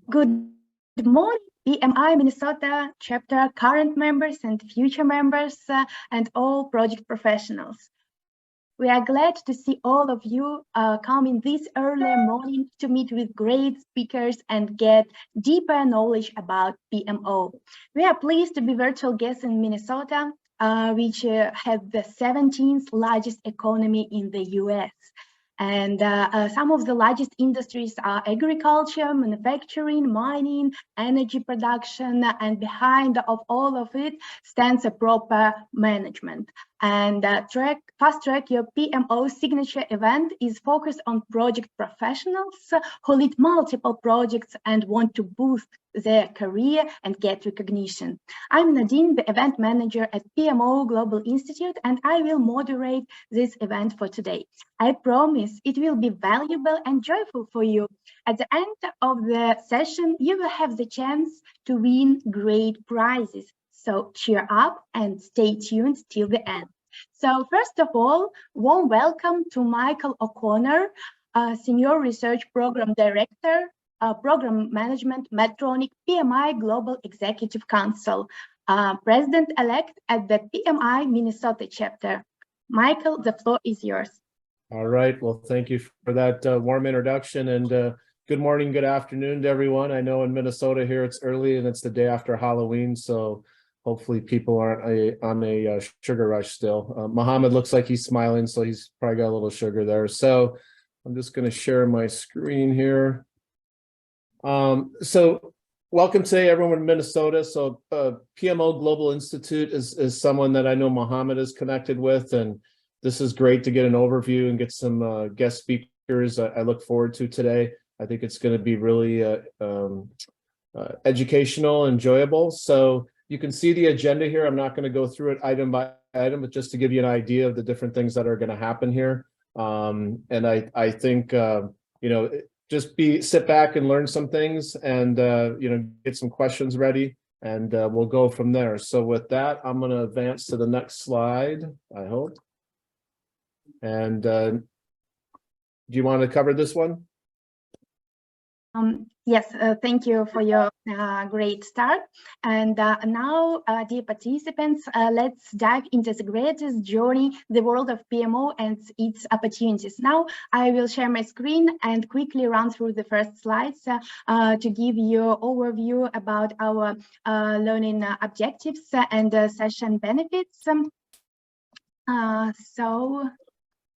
Good morning, PMI Minnesota chapter current members and future members and all project professionals. We are glad to see all of you coming this early morning to meet with great speakers and get deeper knowledge about PMO. We are pleased to be virtual guests in Minnesota, which has the 17th largest economy in the US. And some of the largest industries are agriculture, manufacturing, mining, energy production, and behind of all of it stands a proper management. And Fast Track Your PMO signature event is focused on project professionals who lead multiple projects and want to boost their career and get recognition. I'm Nadine, the event manager at PMO Global Institute, and I will moderate this event for today. I promise it will be valuable and joyful for you. At the end of the session, you will have the chance to win great prizes. So cheer up and stay tuned till the end. So first of all, warm welcome to Michael O'Connor, Senior Research Program Director, Program Management, Medtronic, PMI Global Executive Council, President-elect at the PMI Minnesota chapter. Michael, the floor is yours. All right. Well, thank you for that warm introduction, and good morning, good afternoon to everyone. I know in Minnesota here it's early and it's the day after Halloween, so hopefully people aren't on a sugar rush still. Mohammed looks like he's smiling, so he's probably got a little sugar there. So I'm just going to share my screen here. So welcome today, everyone in Minnesota. So PMO Global Institute is someone that I know Mohammed is connected with, and this is great to get an overview and get some guest speakers I look forward to today. I think it's going to be really educational, enjoyable. So you can see the agenda here. I'm not going to go through it item by item, but just to give you an idea of the different things that are going to happen here. And I think, just sit back and learn some things and, get some questions ready, and we'll go from there. So with that, I'm going to advance to the next slide, I hope. And do you want to cover this one? Yes, thank you for your great start. And now, dear participants, let's dive into the greatest journey, the world of PMO and its opportunities. Now, I will share my screen and quickly run through the first slides to give you an overview about our learning objectives and session benefits.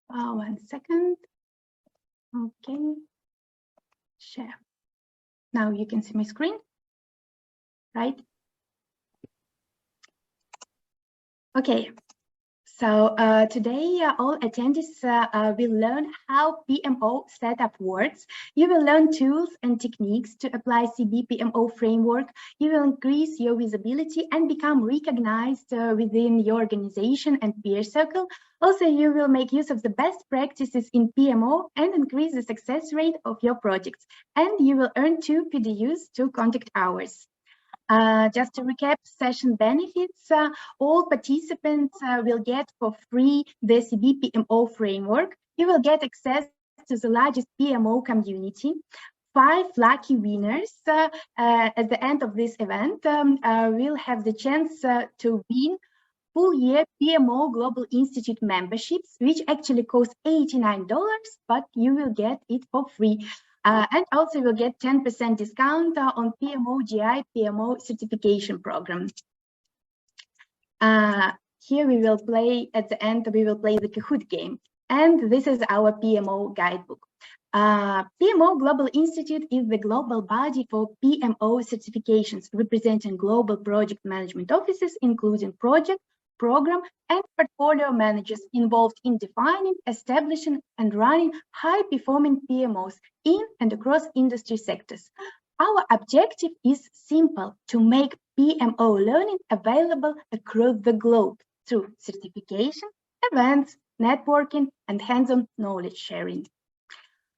One second. Okay, share. Now you can see my screen, right? Okay, so today all attendees will learn how PMO setup works. You will learn tools and techniques to apply CB-PMO framework. You will increase your visibility and become recognized within your organization and peer circle. Also, you will make use of the best practices in PMO and increase the success rate of your projects. And you will earn 2 PDUs, 2 contact hours. Just to recap session benefits, all participants will get for free the CB-PMO framework. You will get access to the largest PMO community. 5 lucky winners at the end of this event will have the chance to win full-year PMO Global Institute memberships, which actually cost $89, but you will get it for free. And also you'll get 10% discount on PMO GI PMO certification program. Here we will play, at the end, we will play the Kahoot game. And this is our PMO guidebook. PMO Global Institute is the global body for PMO certifications, representing global project management offices, including project, program, and portfolio managers involved in defining, establishing, and running high-performing PMOs in and across industry sectors. Our objective is simple: to make PMO learning available across the globe through certification, events, networking, and hands-on knowledge sharing.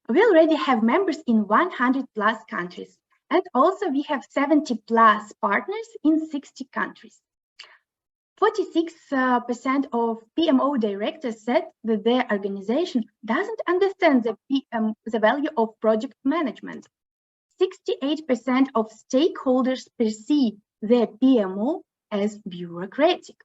We already have members in 100+ countries, and also we have 70+ partners in 60 countries. 46% of PMO directors said that their organization doesn't understand the value of project management. 68% of stakeholders perceive their PMO as bureaucratic.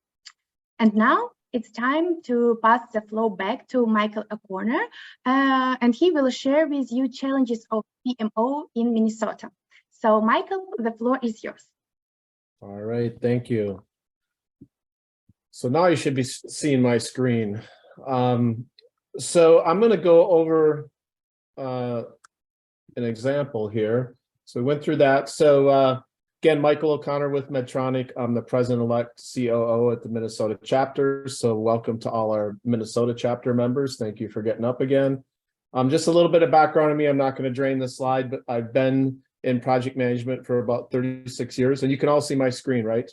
And now it's time to pass the floor back to Michael O'Connor, and he will share with you challenges of PMO in Minnesota. So Michael, the floor is yours. All right, thank you. So now you should be seeing my screen. So I'm going to go over an example here. So we went through that. So again, Michael O'Connor with Medtronic. I'm the president-elect COO at the Minnesota chapter. So welcome to all our Minnesota chapter members. Thank you for getting up again. Just a little bit of background on me. I'm not going to drain the slide, but I've been in project management for about 36 years. And you can all see my screen, right?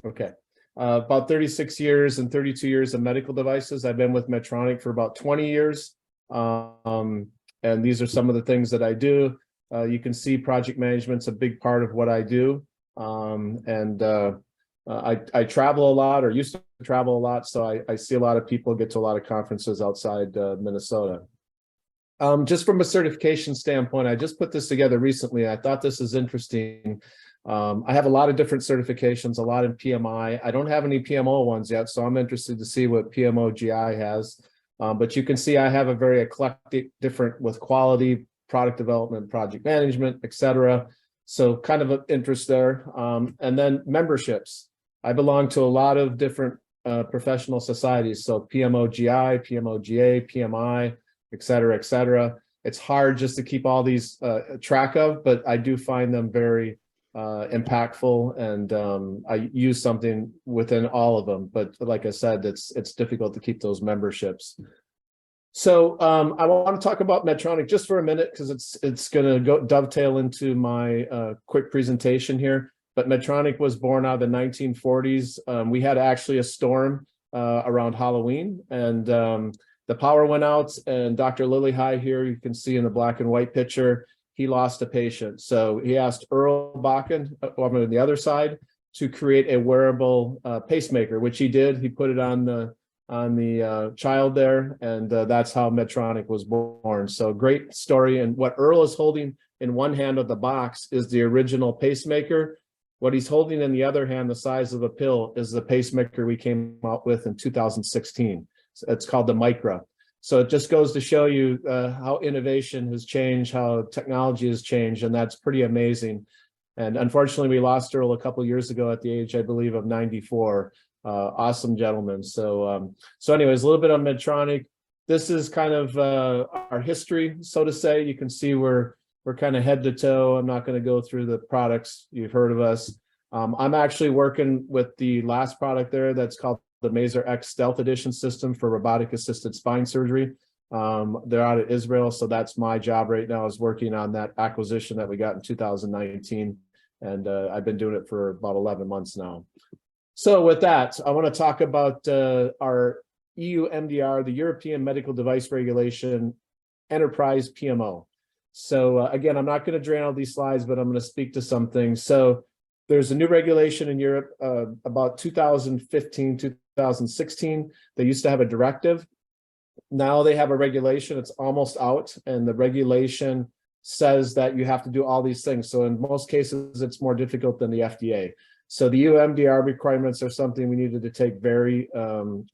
Okay. About 36 years and 32 years of medical devices. I've been with Medtronic for about 20 years. And these are some of the things that I do. You can see project management's a big part of what I do. I travel a lot, or used to travel a lot. So I see a lot of people, get to a lot of conferences outside Minnesota. Just from a certification standpoint, I just put this together recently. I thought this is interesting. I have a lot of different certifications, a lot in PMI. I don't have any PMO ones yet, so I'm interested to see what PMO GI has. But you can see I have a very eclectic, different with quality, product development, project management, etc. So kind of an interest there. And then memberships. I belong to a lot of different professional societies. So PMO GI, PMO GA, PMI, etc., etc. It's hard just to keep all these track of, but I do find them very impactful, and I use something within all of them. But like I said, it's difficult to keep those memberships. So I want to talk about Medtronic just for a minute, because it's going to go dovetail into my quick presentation here. But Medtronic was born out of the 1940s. We had actually a storm around Halloween, and the power went out, and Dr. Lillihei here, you can see in the black and white picture, he lost a patient. So he asked Earl Bakken, on the other side, to create a wearable pacemaker, which he did. He put it on the child there, and that's how Medtronic was born. So great story. And what Earl is holding in one hand of the box is the original pacemaker. What he's holding in the other hand, the size of a pill, is the pacemaker we came out with in 2016. It's called the Micra. So it just goes to show you how innovation has changed, how technology has changed, and that's pretty amazing. And unfortunately, we lost Earl a couple of years ago at the age, I believe, of 94. Awesome gentleman. So anyways, a little bit on Medtronic. This is kind of our history, so to say. You can see we're kind of head to toe. I'm not going to go through the products. You've heard of us. I'm actually working with the last product there that's called the Mazer X Stealth Edition system for robotic-assisted spine surgery. They're out of Israel, so that's my job right now, is working on that acquisition that we got in 2019, and I've been doing it for about 11 months now. So with that, I want to talk about our EU MDR, the European Medical Device Regulation Enterprise PMO. So again, I'm not going to drain all these slides, but I'm going to speak to some things. So there's a new regulation in Europe about 2015, 2016. They used to have a directive. Now they have a regulation. It's almost out, and the regulation says that you have to do all these things. So in most cases, it's more difficult than the FDA. So the EU MDR requirements are something we needed to take very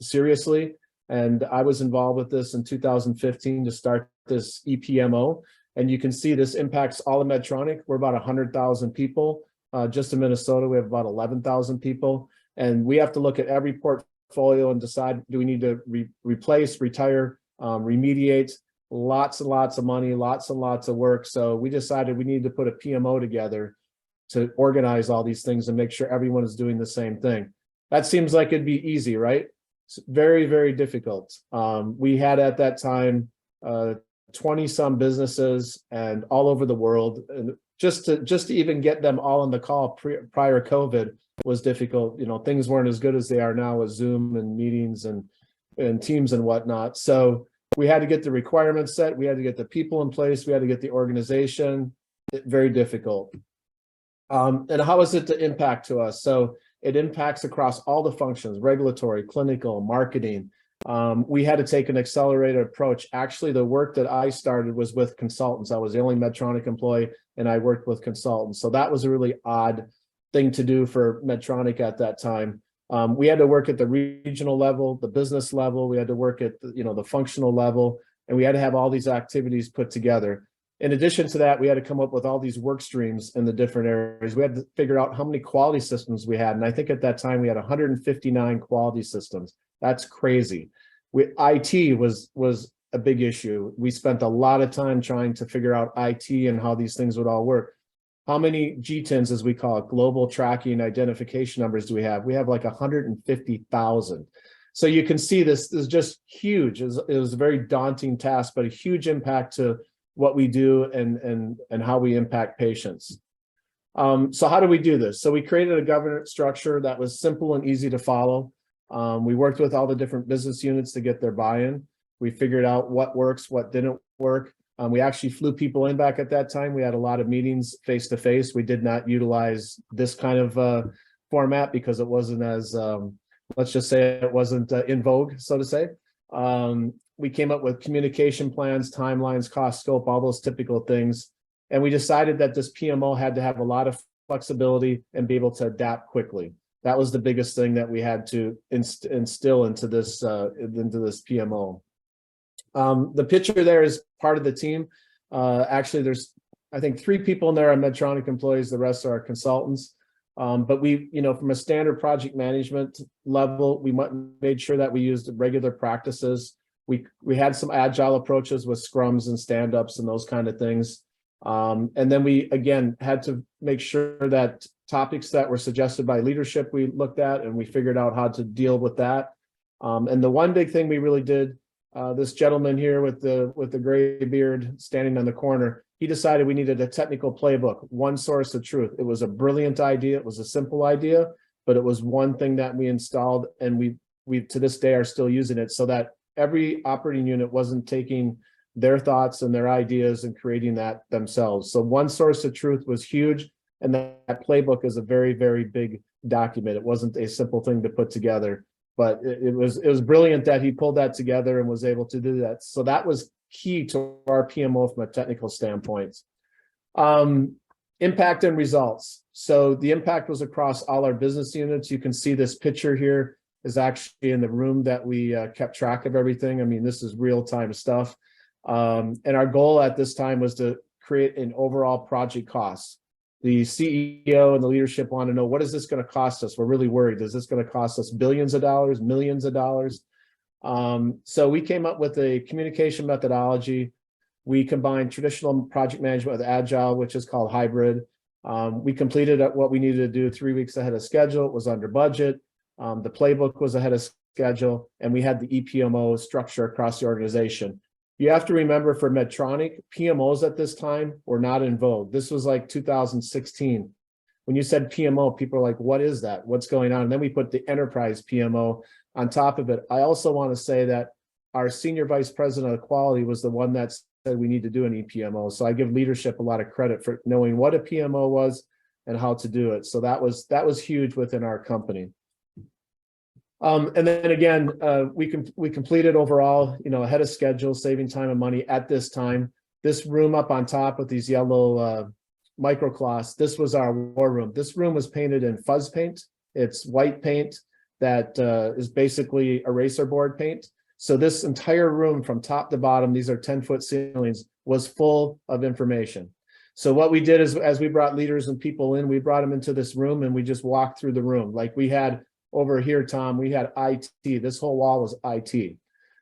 seriously. And I was involved with this in 2015 to start this EPMO. And you can see this impacts all of Medtronic. We're about 100,000 people. Just in Minnesota, we have about 11,000 people. And we have to look at every portfolio and decide, do we need to replace, retire, remediate? Lots and lots of money, lots and lots of work. So we decided we needed to put a PMO together to organize all these things and make sure everyone is doing the same thing. That seems like it'd be easy, right? It's very, very difficult. We had at that time 20 some businesses and all over the world, and just to even get them all on the call prior COVID was difficult. You know, things weren't as good as they are now with Zoom and meetings and Teams and whatnot. So we had to get the requirements set. We had to get the people in place. We had to get the organization. Very difficult. And how is it to impact to us? So it impacts across all the functions: regulatory, clinical, marketing, we had to take an accelerated approach. Actually, the work that I started was with consultants. I was the only Medtronic employee, and I worked with consultants. So that was a really odd thing to do for Medtronic at that time. We had to work at the regional level, the business level. We had to work at the functional level, and we had to have all these activities put together. In addition to that, we had to come up with all these work streams in the different areas. We had to figure out how many quality systems we had. And I think at that time we had 159 quality systems. That's crazy. IT was a big issue. We spent a lot of time trying to figure out IT and how these things would all work. How many GTINs, as we call it, global tracking identification numbers, do we have? We have like 150,000. So you can see this is just huge. It was a very daunting task, but a huge impact to what we do and how we impact patients. So how do we do this? So we created a governance structure that was simple and easy to follow. We worked with all the different business units to get their buy-in. We figured out what works, what didn't work. We actually flew people in back at that time. We had a lot of meetings face-to-face. We did not utilize this kind of format because it wasn't as, let's just say it wasn't in vogue, so to say. We came up with communication plans, timelines, cost scope, all those typical things. And we decided that this PMO had to have a lot of flexibility and be able to adapt quickly. That was the biggest thing that we had to instill into this PMO. The picture there is part of the team. Actually, there's, I think, 3 people in there are Medtronic employees. The rest are consultants. But we, from a standard project management level, we made sure that we used regular practices. We had some agile approaches with scrums and stand-ups and those kind of things. And then we, again, had to make sure that topics that were suggested by leadership we looked at, and we figured out how to deal with that. And the one big thing we really did, this gentleman here with the gray beard standing on the corner, he decided we needed a technical playbook, one source of truth. It was a brilliant idea. It was a simple idea, but it was one thing that we installed, and we to this day are still using it, so that every operating unit wasn't taking their thoughts and their ideas and creating that themselves. So one source of truth was huge, and that playbook is a very, very big document. It wasn't a simple thing to put together, but it was brilliant that he pulled that together and was able to do that. So that was key to our PMO from a technical standpoint. Impact and results. So the impact was across all our business units. You can see this picture here is actually in the room that we kept track of everything. I mean, this is real-time stuff. And our goal at this time was to create an overall project cost. The CEO and the leadership want to know, what is this going to cost us? We're really worried. Is this going to cost us billions of dollars, millions of dollars? So we came up with a communication methodology. We combined traditional project management with agile, which is called hybrid. We completed what we needed to do 3 weeks ahead of schedule. It was under budget. The playbook was ahead of schedule, and we had the EPMO structure across the organization. You have to remember, for Medtronic, PMOs at this time were not in vogue. This was like 2016. When you said PMO, people are like, what is that? What's going on? And then we put the enterprise PMO on top of it. I also want to say that our senior vice president of quality was the one that said we need to do an EPMO. So I give leadership a lot of credit for knowing what a PMO was and how to do it. So that was huge within our company. And then again, we completed overall, ahead of schedule, saving time and money at this time. This room up on top with these yellow microcloths, this was our war room. This room was painted in fuzz paint. It's white paint that is basically eraser board paint. So this entire room from top to bottom, these are 10-foot ceilings, was full of information. So what we did is, as we brought leaders and people in, we brought them into this room and we just walked through the room. Like we had over here, Tom, we had IT. This whole wall was IT.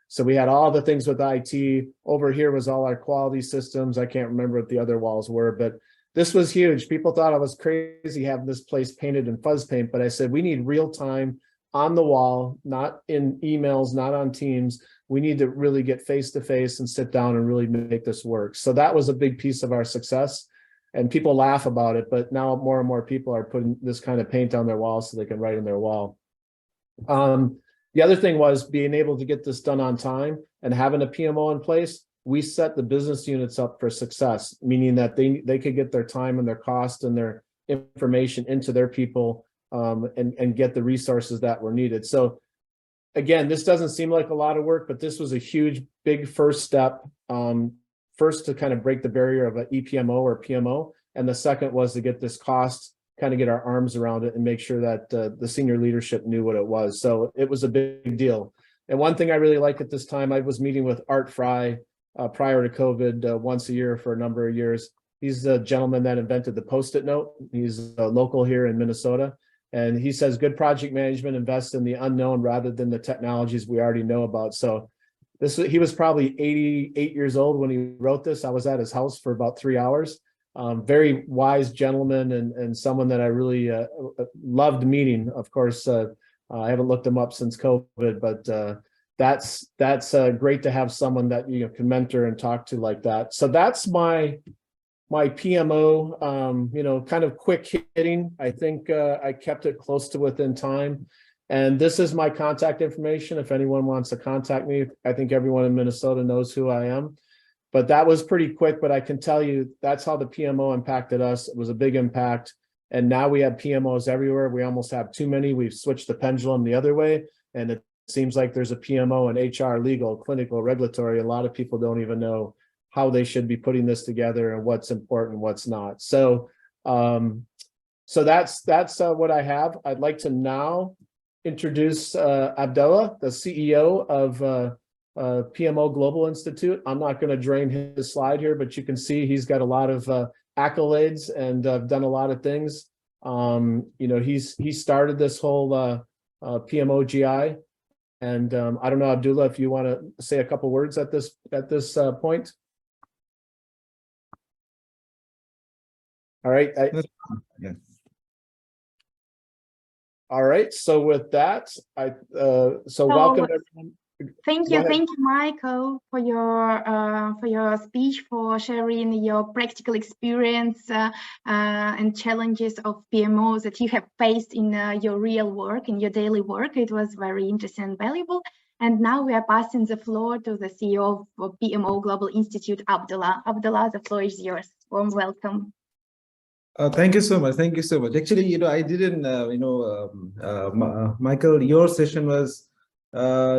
So we had all the things with IT. Over here was all our quality systems. I can't remember what the other walls were, but this was huge. People thought I was crazy having this place painted in fuzz paint, but I said, we need real time on the wall, not in emails, not on Teams. We need to really get face-to-face and sit down and really make this work. So that was a big piece of our success. And people laugh about it, but now more and more people are putting this kind of paint on their walls so they can write in their wall. The other thing was being able to get this done on time and having a PMO in place. We set the business units up for success, meaning that they could get their time and their cost and their information into their people and get the resources that were needed. So again, this doesn't seem like a lot of work, but this was a huge, big first step. First to kind of break the barrier of an EPMO or PMO. And the second was to get this cost, kind of get our arms around it and make sure that the senior leadership knew what it was. So it was a big deal. And one thing I really liked at this time, I was meeting with Art Fry prior to COVID once a year for a number of years. He's the gentleman that invented the Post-it note. He's local here in Minnesota. And he says, good project management invests in the unknown rather than the technologies we already know about. So he was probably 88 years old when he wrote this. I was at his house for about 3 hours. Very wise gentleman and someone that I really loved meeting. Of course, I haven't looked him up since COVID, but that's great to have someone that you can mentor and talk to like that. So that's my PMO, kind of quick hitting. I think I kept it close to within time. And this is my contact information. If anyone wants to contact me, I think everyone in Minnesota knows who I am. But that was pretty quick, but I can tell you that's how the PMO impacted us. It was a big impact. And now we have PMOs everywhere. We almost have too many. We've switched the pendulum the other way. And it seems like there's a PMO in HR, legal, clinical, regulatory. A lot of people don't even know how they should be putting this together and what's important and what's not. So that's what I have. I'd like to now introduce Abdullah, the CEO of PMO Global Institute. I'm not going to drain his slide here, but you can see he's got a lot of accolades and done a lot of things. He started this whole PMO GI, and I don't know, Abdullah, if you want to say a couple words at this point. All right. Yeah. All right. So with that, welcome everyone. Thank you, Michael, for your speech, for sharing your practical experience and challenges of PMOs that you have faced in your real work, in your daily work. It was very interesting and valuable. And now we are passing the floor to the CEO of PMO Global Institute, Abdullah. Abdullah, the floor is yours. Warm welcome. Thank you so much. Thank you so much. Actually, I didn't, Michael, your session was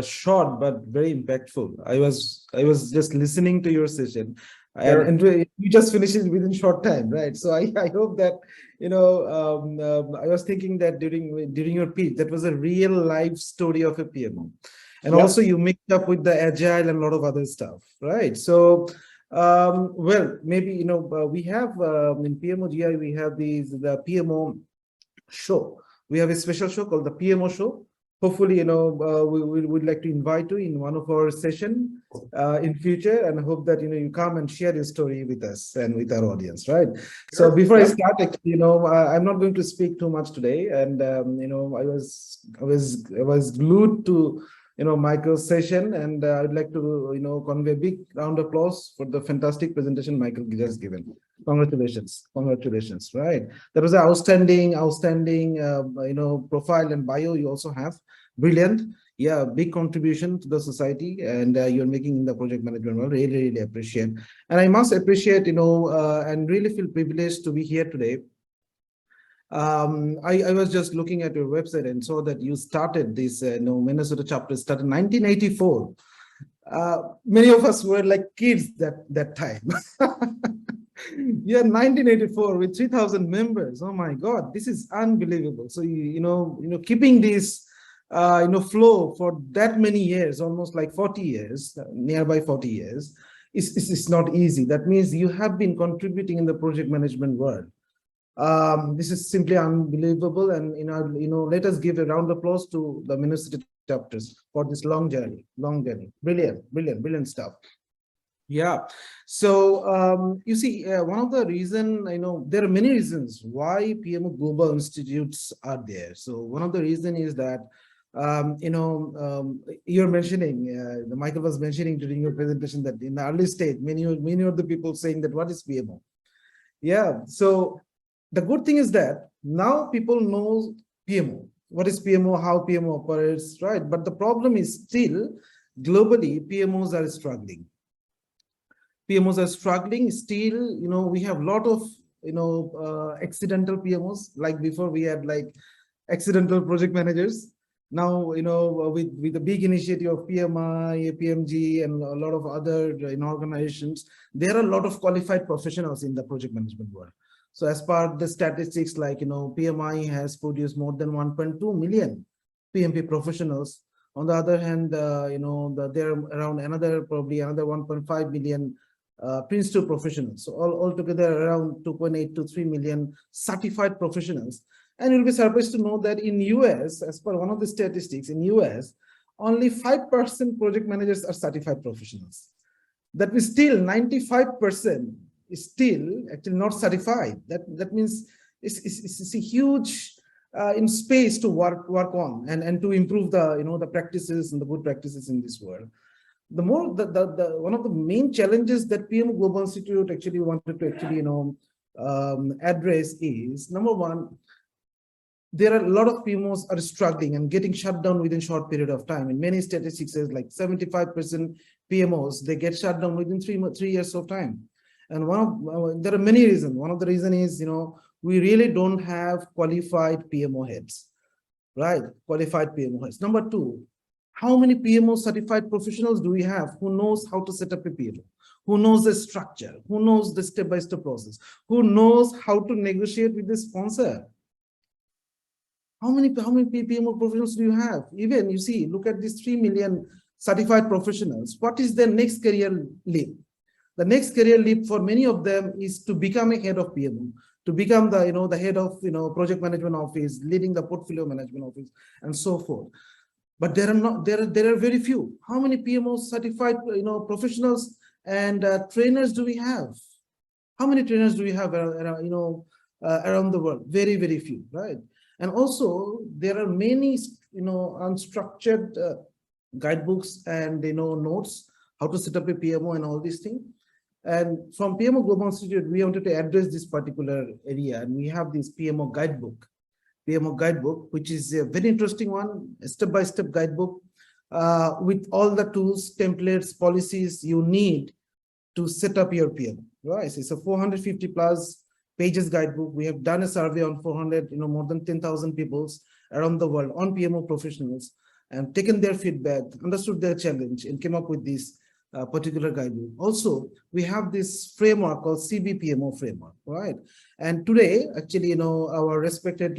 short but very impactful. I was just listening to your session, and you just finished it within short time, right? So I hope that I was thinking that during your pitch, that was a real life story of a PMO, and also you mixed up with the agile and a lot of other stuff, right? So. Well, maybe we have in PMO GI we have the PMO show. We have a special show called the PMO show. Hopefully, we would like to invite you in one of our session in future, and I hope that you come and share your story with us and with our audience, right? Sure. So before I start, actually, I'm not going to speak too much today, and I was glued to Michael's session, and I'd like to convey a big round of applause for the fantastic presentation Michael just given. Congratulations, right? That was an outstanding profile and bio you also have. Brilliant. Yeah, big contribution to the society, and you're making in the project management world. Really appreciate. And I must appreciate, and really feel privileged to be here today. I was just looking at your website and saw that you started this Minnesota chapter started in 1984. Many of us were like kids that time. Yeah, 1984 with 3,000 members. Oh my God, this is unbelievable. So keeping this flow for that many years, almost like 40 years, nearby 40 years, is not easy. That means you have been contributing in the project management world. This is simply unbelievable, and let us give a round of applause to the Minnesota chapters for this long journey. Brilliant stuff. Yeah. So you see, one of the reasons, there are many reasons why PMO Global Institutes are there. So one of the reasons is that you're mentioning, Michael was mentioning during your presentation that in the early stage, many of the people saying that what is PMO? Yeah. So the good thing is that now people know PMO. What is PMO? How PMO operates, right? But the problem is still globally, PMOs are struggling. Still, we have a lot of, accidental PMOs. Like before we had like accidental project managers. Now, with the big initiative of PMI, PMG, and a lot of other organizations, there are a lot of qualified professionals in the project management world. So as per the statistics, like, PMI has produced more than 1.2 million PMP professionals. On the other hand, there are around probably another 1.5 million Prince 2 professionals. So altogether around 2.8 to 3 million certified professionals. And you'll be surprised to know that in US, as per one of the statistics, in US, only 5% project managers are certified professionals. That means still 95% is still actually not certified. That means it's a huge in space to work on and to improve the practices and the good practices in this world. One of the main challenges that PMO Global Institute actually wanted to actually address is, number one, there are a lot of PMOs are struggling and getting shut down within short period of time. And many statistics says like 75% PMOs, they get shut down within 3 years of time. And there are many reasons. One of the reasons is, we really don't have qualified PMO heads, right? Qualified PMO heads. Number two, how many PMO certified professionals do we have who knows how to set up a PMO, who knows the structure, who knows the step-by-step process, who knows how to negotiate with the sponsor? How many PMO professionals do you have? Even you see, look at these 3 million certified professionals. What is their next career leap? The next career leap for many of them is to become a head of PMO, to become the head of project management office, leading the portfolio management office, and so forth. But there are very few. How many PMO certified professionals and trainers do we have? How many trainers do we have around the world? Very, very few, right? And also there are many unstructured guidebooks and notes how to set up a PMO and all these things. And from PMO Global Institute, we wanted to address this particular area, and we have this PMO guidebook, which is a very interesting one, a step-by-step guidebook with all the tools, templates, policies you need to set up your PMO. Right? So it's a 450 plus pages guidebook. We have done a survey on 400, more than 10,000 people around the world on PMO professionals, and taken their feedback, understood their challenge, and came up with this particular guidebook. Also, we have this framework called CB-PMO framework, right? And today, actually, our respected,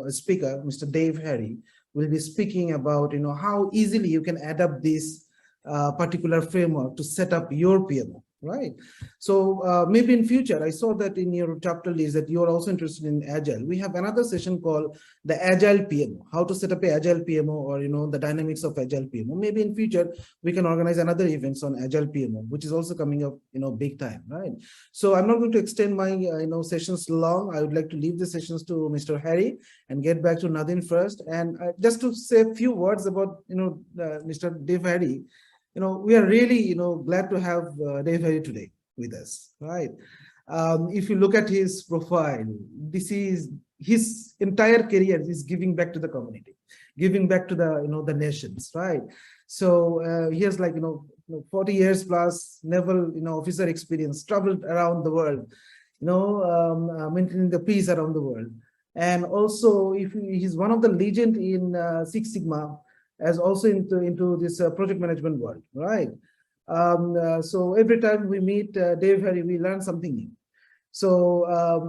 speaker, Mr. Dave Harry, will be speaking about, how easily you can adapt this particular framework to set up your PMO. Right. So maybe in future, I saw that in your chapter list that you are also interested in Agile. We have another session called the Agile PMO, how to set up an Agile PMO, or the dynamics of Agile PMO. Maybe in future we can organize another events on Agile PMO, which is also coming up, big time, right? So I'm not going to extend my sessions long. I would like to leave the sessions to Mr. Harry and get back to Nadine first. And just to say a few words about Mr. Dave Harry. We are really, glad to have Dave Harry today with us, right? If you look at his profile, this is his entire career is giving back to the community, giving back to the nations, right? So he has 40 years plus naval, officer experience, traveled around the world, maintaining the peace around the world. And also, if he's one of the legend in Six Sigma, as also into this project management world, right? So every time we meet Dave Harry, we learn something new. So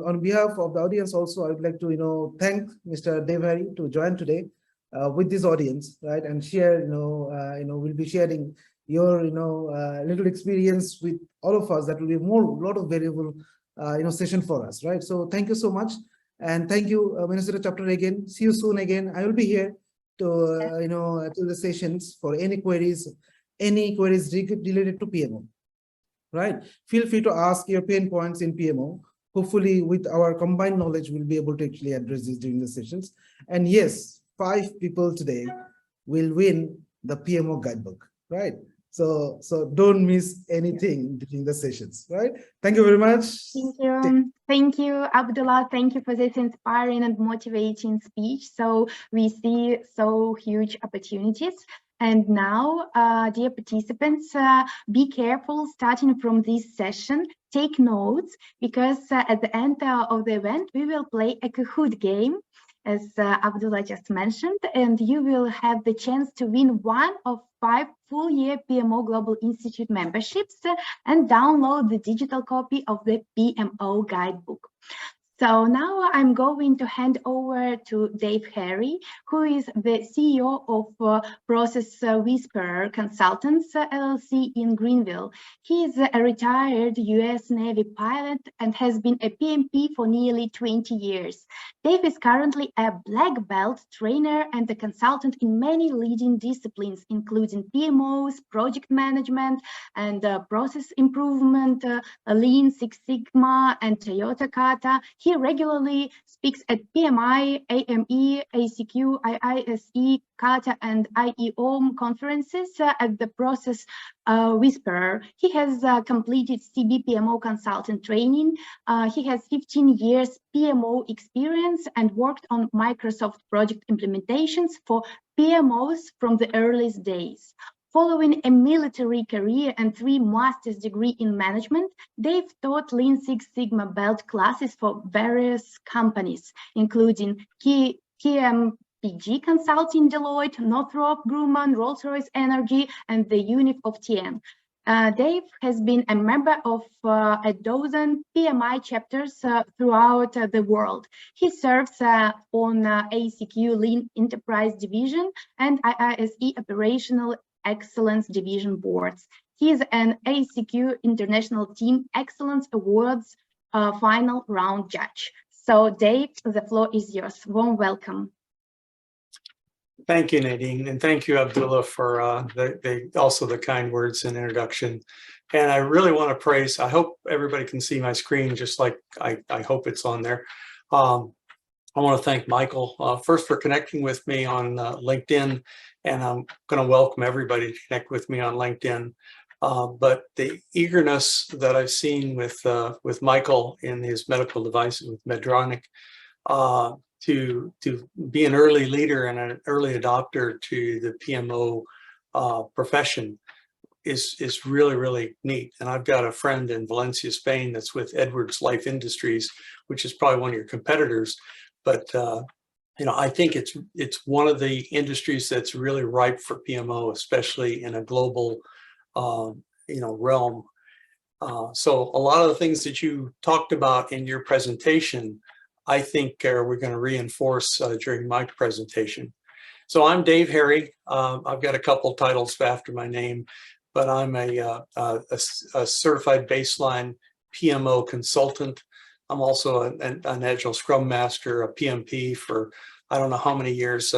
on behalf of the audience also, I would like to thank Mr. Dave Harry to join today with this audience, right? And share, we'll be sharing your little experience with all of us. That will be a lot of valuable session for us, right? So thank you so much, and thank you, Minnesota chapter again. See you soon again. I will be here to to the sessions for any queries related to PMO, right? Feel free to ask your pain points in PMO. Hopefully, with our combined knowledge, we'll be able to actually address this during the sessions. And yes, 5 people today will win the PMO guidebook, right? So don't miss anything during the sessions, right? Thank you very much. Thank you. Thank you, Abdullah. Thank you for this inspiring and motivating speech. So we see so huge opportunities. And now, dear participants, be careful starting from this session. Take notes, because at the end of the event, we will play a Kahoot game. as Abdullah just mentioned, and you will have the chance to win one of 5 full-year PMO Global Institute memberships and download the digital copy of the PMO guidebook. So now I'm going to hand over to Dave Harry, who is the CEO of Process Whisperer Consultants LLC in Greenville. He is a retired US Navy pilot and has been a PMP for nearly 20 years. Dave is currently a black belt trainer and a consultant in many leading disciplines, including PMOs, project management, and process improvement, Lean Six Sigma, and Toyota Kata. He regularly speaks at PMI, AME, ACQ, IISE, Kata, and IEOM conferences at the Process Whisperer. He has completed CB-PMO consultant training. He has 15 years PMO experience and worked on Microsoft project implementations for PMOs from the earliest days. Following a military career and 3 master's degree in management, Dave taught Lean Six Sigma belt classes for various companies, including KPMG Consulting, Deloitte, Northrop Grumman, Rolls-Royce Energy, and the UNIF of TN. Dave has been a member of a dozen PMI chapters throughout the world. He serves on ACQ Lean Enterprise Division and IISE Operational Excellence Division boards. He is an ACQ International Team Excellence Awards final round judge. So Dave, the floor is yours. Warm welcome. Thank you, Nadine, and thank you, Abdullah, for also the kind words and introduction. And I really want to praise, I hope everybody can see my screen just like I hope it's on there. I want to thank Michael first for connecting with me on LinkedIn, and I'm going to welcome everybody to connect with me on LinkedIn. But the eagerness that I've seen with Michael in his medical devices with Medtronic to be an early leader and an early adopter to the PMO profession is really, really neat. And I've got a friend in Valencia, Spain, that's with Edwards Life Industries, which is probably one of your competitors. But you know, I think it's one of the industries that's really ripe for PMO, especially in a global you know, realm. So a lot of the things that you talked about in your presentation, I think we're going to reinforce during my presentation. So I'm Dave Harry. I've got a couple titles after my name, but I'm a certified baseline PMO consultant. I'm also an Agile Scrum Master, a PMP for I don't know how many years.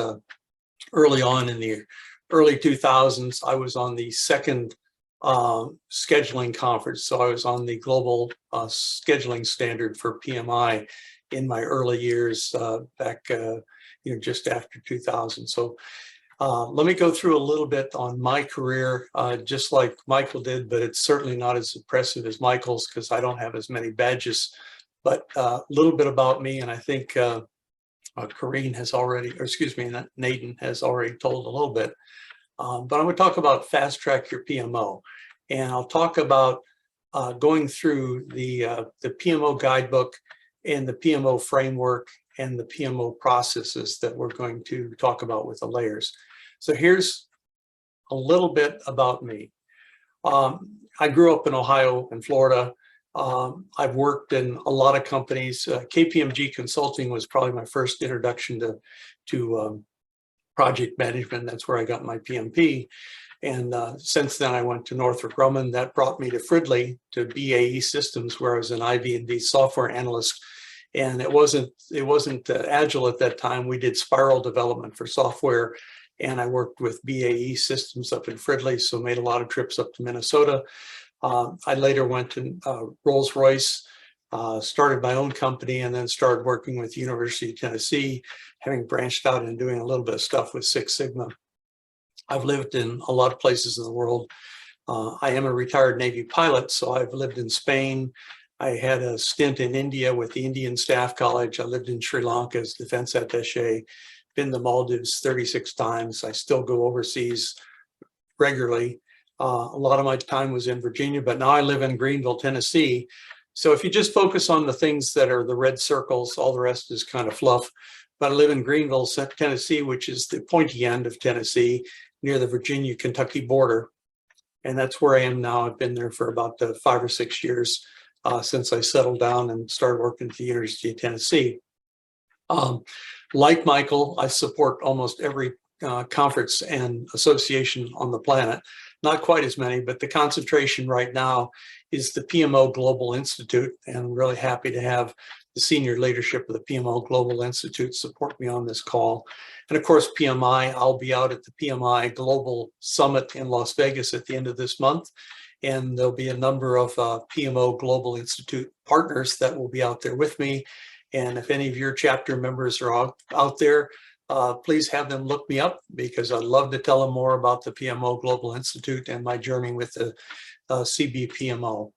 Early on in the early 2000s, I was on the second scheduling conference. So I was on the global scheduling standard for PMI in my early years back, you know, just after 2000. So let me go through a little bit on my career, just like Michael did, but it's certainly not as impressive as Michael's because I don't have as many badges. But a little bit about me, and I think Karine has already, or excuse me, Nadine has already told a little bit. But I'm going to talk about Fast Track Your PMO, and I'll talk about going through the PMO guidebook and the PMO framework and the PMO processes that we're going to talk about with the layers. So here's a little bit about me. I grew up in Ohio and Florida. I've worked in a lot of companies. KPMG Consulting was probably my first introduction to project management. That's where I got my PMP. And since then, I went to Northrop Grumman. That brought me to Fridley, to BAE Systems, where I was an IB&D software analyst. And it wasn't Agile at that time. We did spiral development for software. And I worked with BAE Systems up in Fridley, so made a lot of trips up to Minnesota. I later went to Rolls-Royce, started my own company, and then started working with University of Tennessee, having branched out and doing a little bit of stuff with Six Sigma. I've lived in a lot of places in the world. I am a retired Navy pilot, so I've lived in Spain. I had a stint in India with the Indian Staff College. I lived in Sri Lanka as defense attaché, been to Maldives 36 times. I still go overseas regularly. A lot of my time was in Virginia, but now I live in Greenville, Tennessee. So if you just focus on the things that are the red circles, all the rest is kind of fluff. but I live in Greenville, Tennessee, which is the pointy end of Tennessee, near the Virginia-Kentucky border. And that's where I am now. I've been there for about 5 or 6 years since I settled down and started working at the University of Tennessee. Like Michael, I support almost every conference and association on the planet. Not quite as many, but the concentration right now is the PMO Global Institute, and I'm really happy to have the senior leadership of the PMO Global Institute support me on this call. And of course, PMI, I'll be out at the PMI Global Summit in Las Vegas at the end of this month. And there'll be a number of PMO Global Institute partners that will be out there with me. And if any of your chapter members are out there, please have them look me up, because I'd love to tell them more about the PMO Global Institute and my journey with the CB-PMO.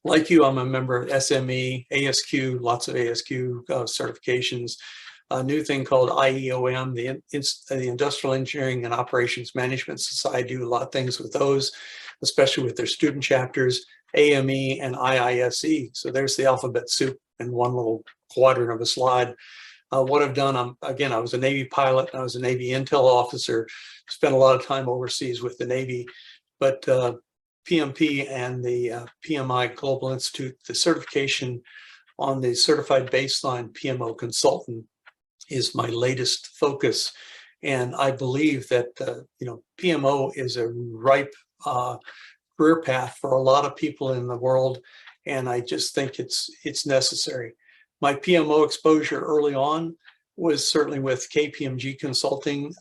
Like you, I'm a member of SME, ASQ, lots of ASQ certifications, a new thing called IEOM, the Industrial Engineering and Operations Management Society. Do a lot of things with those, especially with their student chapters, AME and IISE. So there's the alphabet soup in one little quadrant of a slide. What I've done, again, I was a Navy pilot, and I was a Navy intel officer, spent a lot of time overseas with the Navy, but PMP and the PMI Global Institute, the certification on the certified baseline PMO consultant is my latest focus. And I believe that, PMO is a ripe career path for a lot of people in the world. And I just think it's necessary. My PMO exposure early on was certainly with KPMG Consulting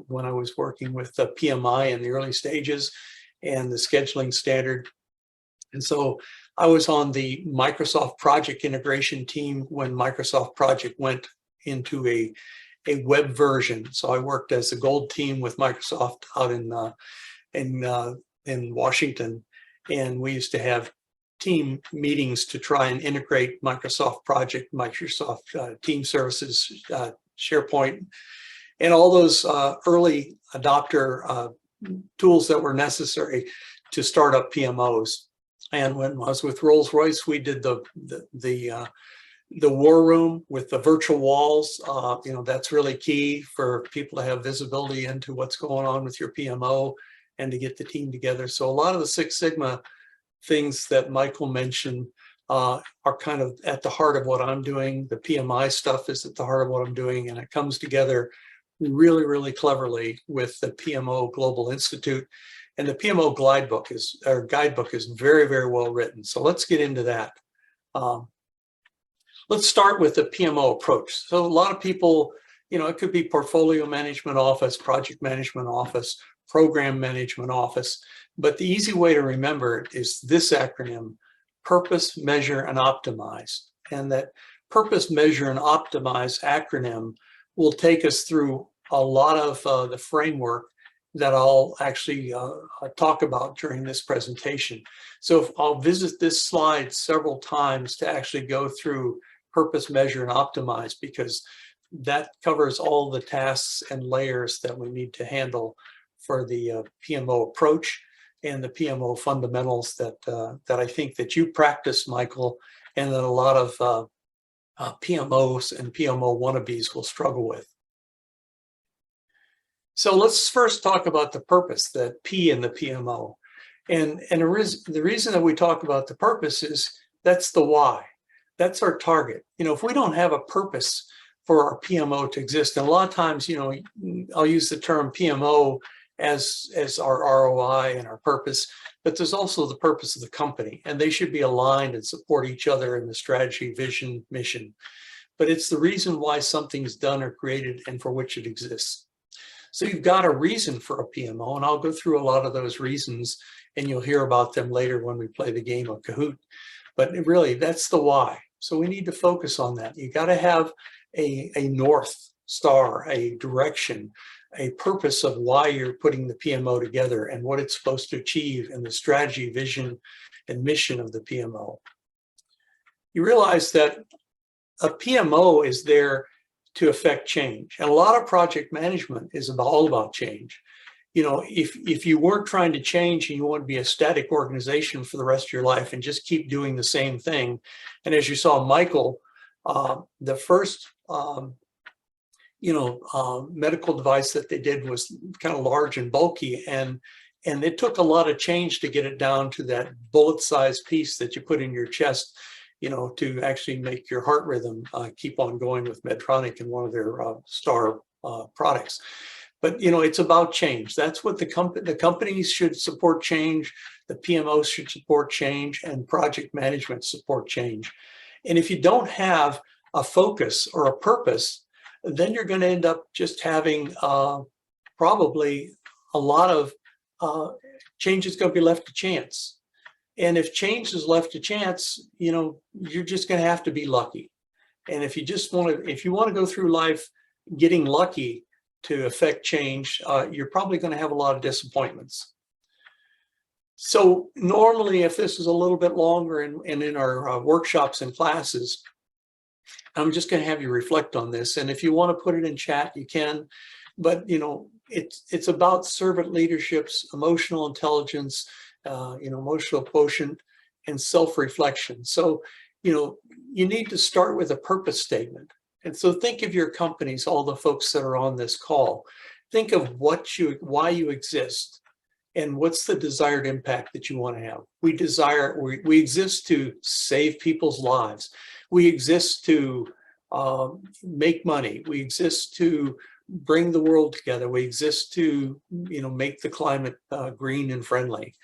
when I was working with the PMI in the early stages and the scheduling standard. And so I was on the Microsoft project integration team when Microsoft Project went into a web version. So I worked as the gold team with Microsoft out in Washington, and we used to have team meetings to try and integrate Microsoft Project, Microsoft Team Services, SharePoint, and all those early adopter tools that were necessary to start up PMOs. And when I was with Rolls-Royce, we did the war room with the virtual walls. That's really key for people to have visibility into what's going on with your PMO and to get the team together. So a lot of the Six Sigma things that Michael mentioned are kind of at the heart of what I'm doing. The PMI stuff is at the heart of what I'm doing, and it comes together really, really cleverly with the PMO Global Institute. And the PMO guidebook is very, very well written. So let's get into that. Let's start with the PMO approach. So a lot of people, it could be portfolio management office, project management office, program management office. But the easy way to remember it is this acronym: purpose, measure, and optimize. And that purpose, measure, and optimize acronym will take us through a lot of the framework that I'll actually talk about during this presentation. So I'll visit this slide several times to actually go through purpose, measure, and optimize, because that covers all the tasks and layers that we need to handle for the PMO approach and the PMO fundamentals that I think that you practice, Michael, and that a lot of PMOs and PMO wannabes will struggle with. So let's first talk about the purpose, the P in the PMO. And the reason that we talk about the purpose is that's the why. That's our target. If we don't have a purpose for our PMO to exist, and a lot of times, I'll use the term PMO as our ROI and our purpose, but there's also the purpose of the company, and they should be aligned and support each other in the strategy, vision, mission. But it's the reason why something's done or created and for which it exists. So you've got a reason for a PMO, and I'll go through a lot of those reasons, and you'll hear about them later when we play the game of Kahoot. But really, that's the why. So we need to focus on that. You got to have a North Star, a direction, a purpose of why you're putting the PMO together and what it's supposed to achieve in the strategy, vision, and mission of the PMO. You realize that a PMO is there to affect change. And a lot of project management is all about change. If you weren't trying to change and you want to be a static organization for the rest of your life and just keep doing the same thing, and as you saw Michael, the first medical device that they did was kind of large and bulky, and it took a lot of change to get it down to that bullet-sized piece that you put in your chest, to actually make your heart rhythm keep on going with Medtronic and one of their star products. But it's about change. That's what the companies should support change. The PMOs should support change, and project management support change. And if you don't have a focus or a purpose, then you're going to end up just having probably a lot of change is going to be left to chance. And if change is left to chance, you're just going to have to be lucky. And if you want to go through life getting lucky to affect change, you're probably going to have a lot of disappointments. So normally, if this is a little bit longer and in our workshops and classes, I'm just going to have you reflect on this. And if you want to put it in chat, you can. But, it's about servant leadership's emotional intelligence, emotional quotient, and self-reflection. So, you need to start with a purpose statement. And so think of your companies, all the folks that are on this call. Think of why you exist and what's the desired impact that you want to have. We exist to save people's lives. We exist to make money. We exist to bring the world together. We exist to, make the climate green and friendly.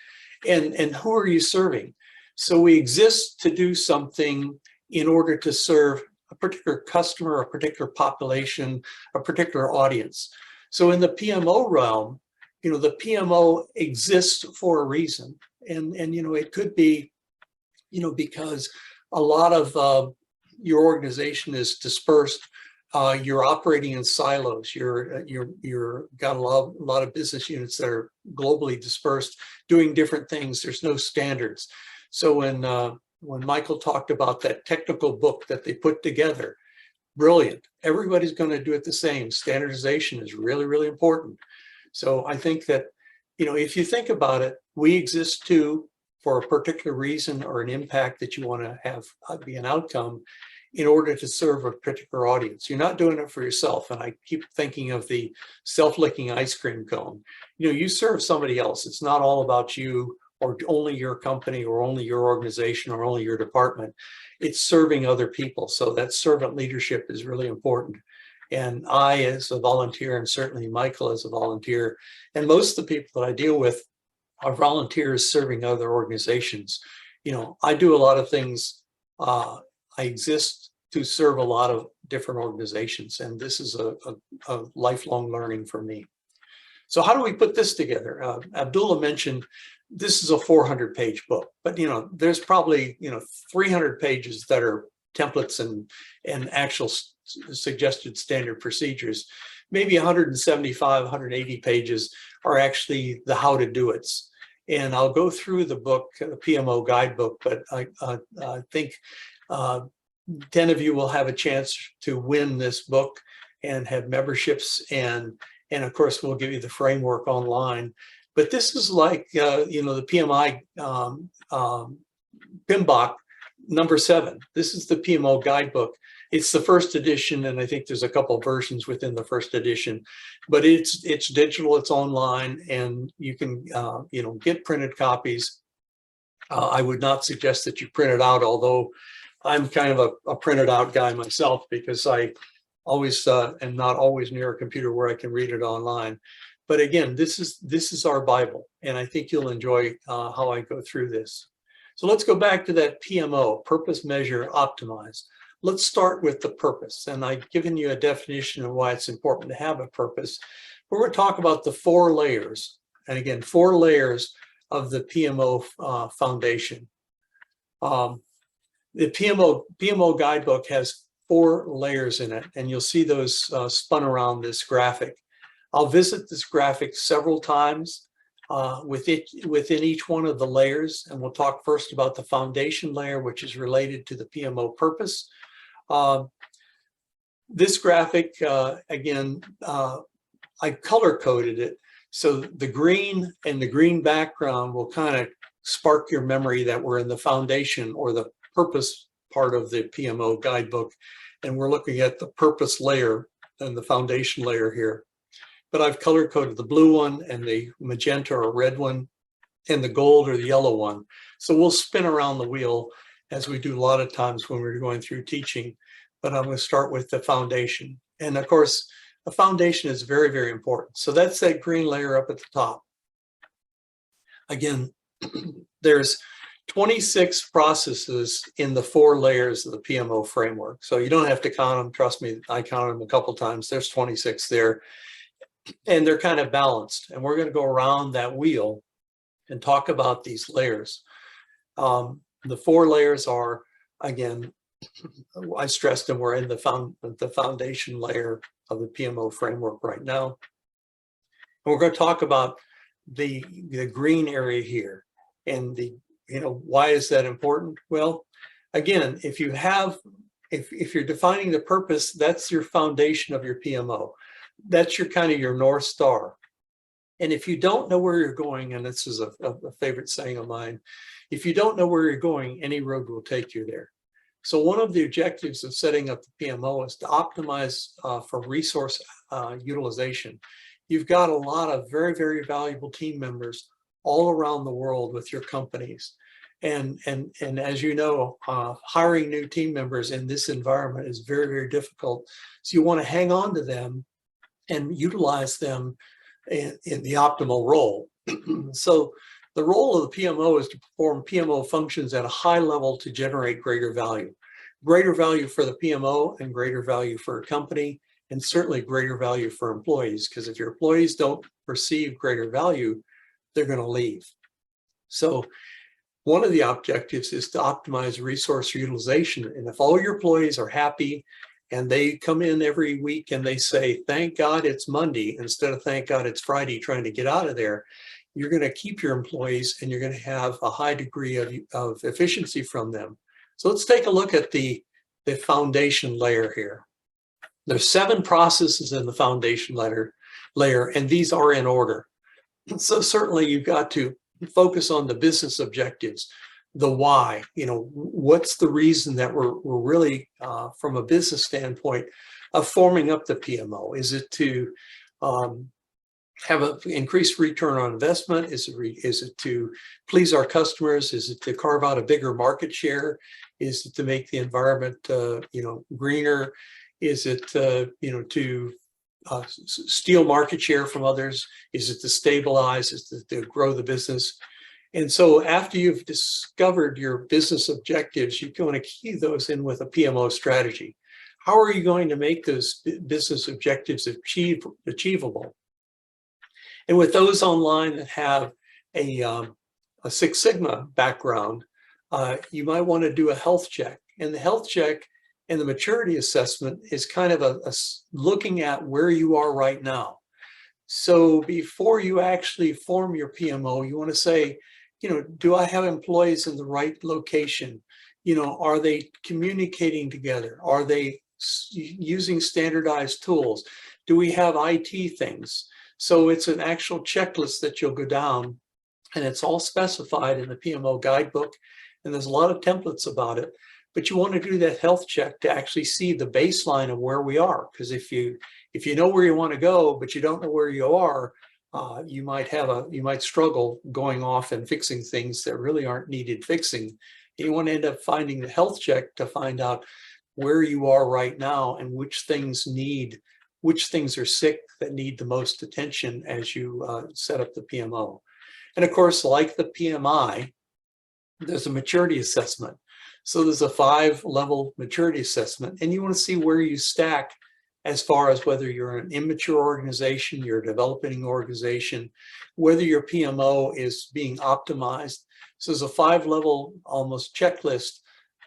And who are you serving? So we exist to do something in order to serve a particular customer, a particular population, a particular audience. So in the PMO realm, the PMO exists for a reason. And it could be, because a lot of your organization is dispersed. You're operating in silos. You're got a lot of business units that are globally dispersed, doing different things. There's no standards. So when Michael talked about that technical book that they put together, brilliant. Everybody's going to do it the same. Standardization is really, really important. So I think that, if you think about it, we exist for a particular reason or an impact that you want to have be an outcome in order to serve a particular audience. You're not doing it for yourself. And I keep thinking of the self-licking ice cream cone. You serve somebody else. It's not all about you or only your company or only your organization or only your department. It's serving other people. So that servant leadership is really important. And I, as a volunteer, and certainly Michael as a volunteer, and most of the people that I deal with are volunteers serving other organizations. I do a lot of things. I exist to serve a lot of different organizations, and this is a lifelong learning for me. So how do we put this together? Abdullah mentioned this is a 400-page book, but there's probably 300 pages that are templates and actual suggested standard procedures. Maybe 175, 180 pages are actually the how to do it's. And I'll go through the book, the PMO guidebook, but I think 10 of you will have a chance to win this book and have memberships, and of course we'll give you the framework online. But this is like the PMI PMBOK number 7. This is the PMO guidebook. It's the first edition, and I think there's a couple of versions within the first edition, but it's digital, it's online, and you can get printed copies. I would not suggest that you print it out, although I'm kind of a printed out guy myself, because I always am not always near a computer where I can read it online. But again, this is our Bible, and I think you'll enjoy how I go through this. So let's go back to that PMO, purpose, measure, optimize. Let's start with the purpose. And I've given you a definition of why it's important to have a purpose. We're going to talk about the 4 layers. And again, 4 layers of the PMO foundation. The PMO guidebook has 4 layers in it, and you'll see those spun around this graphic. I'll visit this graphic several times within each one of the layers, and we'll talk first about the foundation layer, which is related to the PMO purpose. This graphic, again, I color-coded it, so the green and the green background will kind of spark your memory that we're in the foundation or the purpose part of the PMO guidebook, and we're looking at the purpose layer the foundation layer here. But I've color coded the blue one and the magenta or red one and the gold or the yellow one. So we'll spin around the wheel as we do a lot of times when we're going through teaching. But I'm going to start with the foundation. And of course, the foundation is very, very important. So that's that green layer up at the top. Again, there's 26 processes in the 4 layers of the PMO framework. So you don't have to count them. Trust me, I counted them a couple times. There's 26 there. And they're kind of balanced. And we're going to go around that wheel and talk about these layers. The 4 layers are, again, I stressed them, we're in the foundation layer of the PMO framework right now. And we're going to talk about the green area here. And why is that important? Well, again, if you're defining the purpose, that's your foundation of your PMO. That's your kind of your North Star. And if you don't know where you're going, and this is a favorite saying of mine, if you don't know where you're going, any road will take you there. So one of the objectives of setting up the PMO is to optimize for resource utilization. You've got a lot of very, very valuable team members all around the world with your companies. And as you know, hiring new team members in this environment is very, very difficult. So you want to hang on to them and utilize them in the optimal role. So the role of the PMO is to perform PMO functions at a high level to generate greater value for the PMO and greater value for a company, and certainly greater value for employees, because if your employees don't perceive greater value, they're going to leave. So one of the objectives is to optimize resource utilization. And if all your employees are happy and they come in every week and they say, thank God it's Monday, instead of thank God it's Friday, trying to get out of there, you're going to keep your employees and you're going to have a high degree of efficiency from them. So let's take a look at the foundation layer here. There's 7 processes in the foundation layer, and these are in order. So certainly you've got to focus on the business objectives, the why, what's the reason that we're really, from a business standpoint, of forming up the PMO? Is it to have an increased return on investment? Is it to please our customers? Is it to carve out a bigger market share? Is it to make the environment, greener? Is it, to steal market share from others? Is it to stabilize? Is it to grow the business? And so after you've discovered your business objectives, you want to key those in with a PMO strategy. How are you going to make those business objectives achievable? And with those online that have a Six Sigma background, you might want to do a health check. And the health check and the maturity assessment is kind of a looking at where you are right now. So before you actually form your PMO, you want to say, do I have employees in the right location? Are they communicating together? Are they using standardized tools? Do we have IT things? So it's an actual checklist that you'll go down, and it's all specified in the PMO guidebook, and there's a lot of templates about it. But you want to do that health check to actually see the baseline of where we are. Because if you know where you want to go, but you don't know where you are, you might struggle going off and fixing things that really aren't needed fixing. And you want to end up finding the health check to find out where you are right now and which things are sick that need the most attention as you set up the PMO. And of course, like the PMI, there's a maturity assessment. So there's a 5-level maturity assessment, and you want to see where you stack as far as whether you're an immature organization, you're a developing organization, whether your PMO is being optimized. So there's a 5-level almost checklist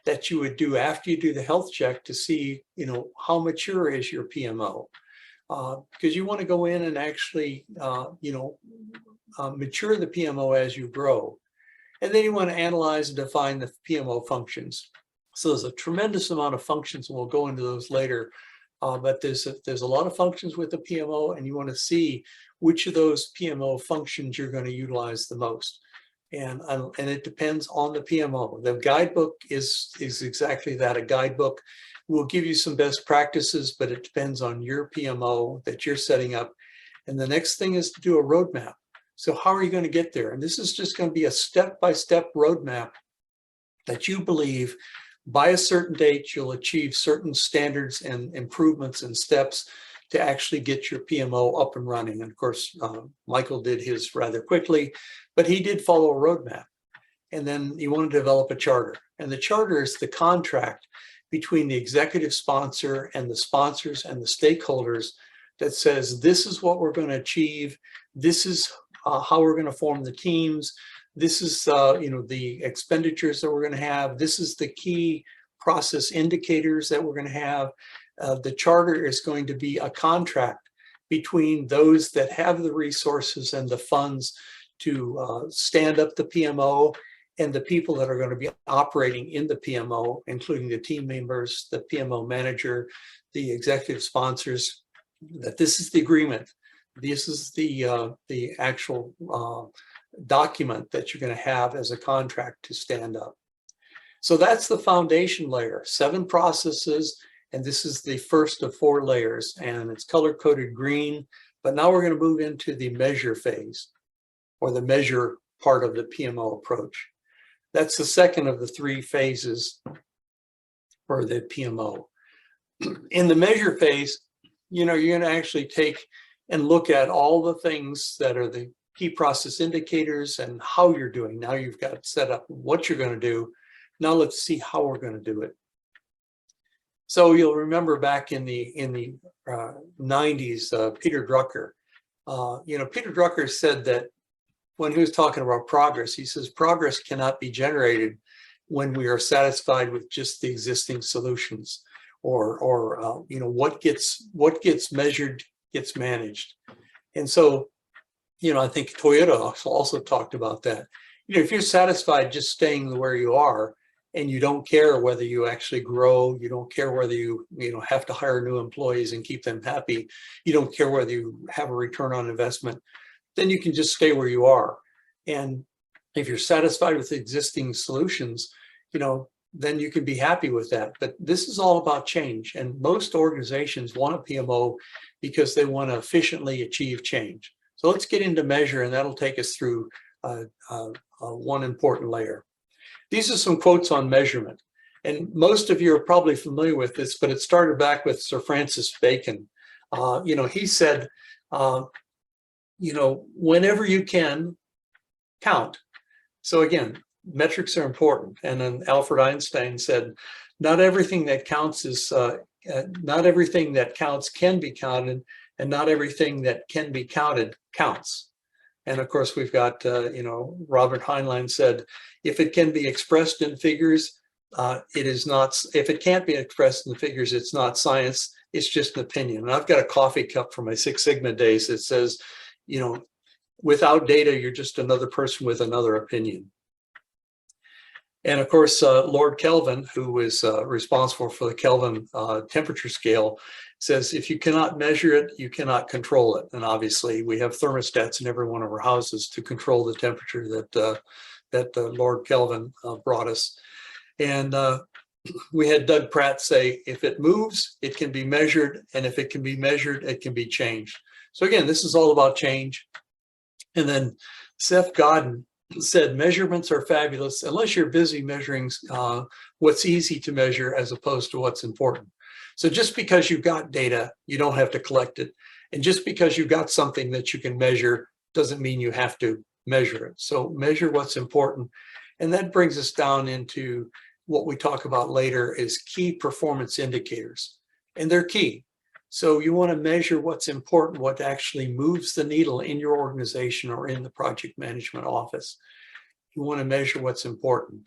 that you would do after you do the health check to see, how mature is your PMO. Because you want to go in and actually, mature the PMO as you grow. And then you want to analyze and define the PMO functions. So there's a tremendous amount of functions, and we'll go into those later. But there's a lot of functions with the PMO, and you want to see which of those PMO functions you're going to utilize the most. And it depends on the PMO. The guidebook is exactly that, a guidebook. We'll give you some best practices, but it depends on your PMO that you're setting up. And the next thing is to do a roadmap. So how are you going to get there? And this is just going to be a step-by-step roadmap that you believe by a certain date, you'll achieve certain standards and improvements and steps to actually get your PMO up and running. And of course, Michael did his rather quickly, but he did follow a roadmap. And then you want to develop a charter. And the charter is the contract between the executive sponsor and the sponsors and the stakeholders that says, this is what we're going to achieve. This is how we're going to form the teams. This is the expenditures that we're going to have. This is the key process indicators that we're going to have. The charter is going to be a contract between those that have the resources and the funds to stand up the PMO and the people that are going to be operating in the PMO, including the team members, the PMO manager, the executive sponsors, that this is the agreement. This is the actual document that you're going to have as a contract to stand up. So that's the foundation layer, 7 processes, and this is the first of 4 layers, and it's color-coded green. But now we're going to move into the measure phase, or the measure part of the PMO approach. That's the second of the 3 phases for the PMO. In the measure phase, you're going to actually take and look at all the things that are the key process indicators and how you're doing. Now you've got set up what you're going to do. Now let's see how we're going to do it. So you'll remember back in the 90s, Peter Drucker. Peter Drucker said that when he was talking about progress, he says progress cannot be generated when we are satisfied with just the existing solutions, or what gets measured gets managed. And so, I think Toyota also talked about that. If you're satisfied just staying where you are, and you don't care whether you actually grow, you don't care whether you have to hire new employees and keep them happy, you don't care whether you have a return on investment, then you can just stay where you are. And if you're satisfied with existing solutions, then you can be happy with that. But this is all about change. And most organizations want a PMO because they want to efficiently achieve change. So let's get into measure, and that'll take us through one important layer. These are some quotes on measurement. And most of you are probably familiar with this, but it started back with Sir Francis Bacon. He said, whenever you can, count. So again, metrics are important. And then Albert Einstein said, not everything that counts can be counted, and not everything that can be counted counts. And of course, we've got, Robert Heinlein said, if it can be expressed in figures, it is not. If it can't be expressed in the figures, it's not science. It's just an opinion. And I've got a coffee cup from my Six Sigma days that says, without data, you're just another person with another opinion. And of course, Lord Kelvin, who is responsible for the Kelvin temperature scale, says if you cannot measure it, you cannot control it. And obviously, we have thermostats in every one of our houses to control the temperature that Lord Kelvin brought us. And we had Doug Pratt say, if it moves, it can be measured. And if it can be measured, it can be changed. So again, this is all about change. And then Seth Godin said, measurements are fabulous unless you're busy measuring what's easy to measure as opposed to what's important. So just because you've got data, you don't have to collect it. And just because you've got something that you can measure doesn't mean you have to measure it. So measure what's important. And that brings us down into what we talk about later is key performance indicators. And they're key. So you want to measure what's important, what actually moves the needle in your organization or in the project management office. You want to measure what's important.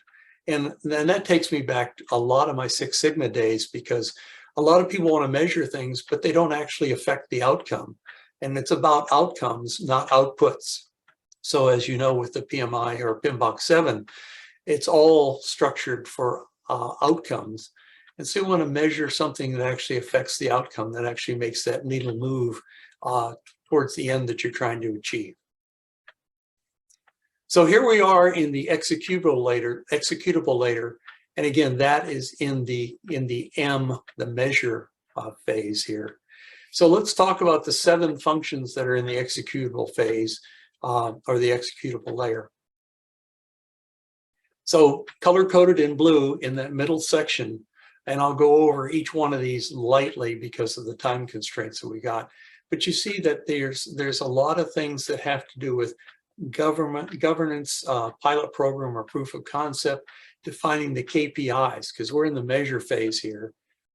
And then that takes me back to a lot of my Six Sigma days, because a lot of people want to measure things, but they don't actually affect the outcome. And it's about outcomes, not outputs. So as you know, with the PMI or PMBOK 7, it's all structured for outcomes. And so you want to measure something that actually affects the outcome, that actually makes that needle move towards the end that you're trying to achieve. So here we are in the executable layer. And again, that is in the M, the measure phase here. So let's talk about the 7 functions that are in the executable phase or the executable layer. So color-coded in blue in that middle section, and I'll go over each one of these lightly because of the time constraints that we got. But you see that there's a lot of things that have to do with governance, pilot program or proof of concept, defining the KPIs, because we're in the measure phase here,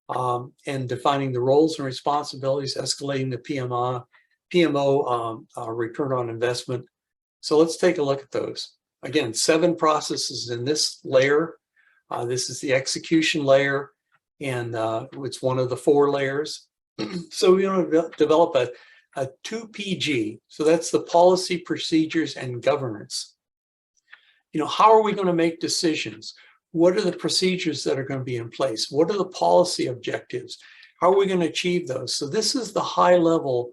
and defining the roles and responsibilities, escalating the PMO return on investment. So let's take a look at those. Again, 7 processes in this layer. This is the execution layer, and it's one of the 4 layers. So we want to develop a 2PG. So that's the policy, procedures, and governance. You know, how are we going to make decisions? What are the procedures that are going to be in place? What are the policy objectives? How are we going to achieve those? So this is the high level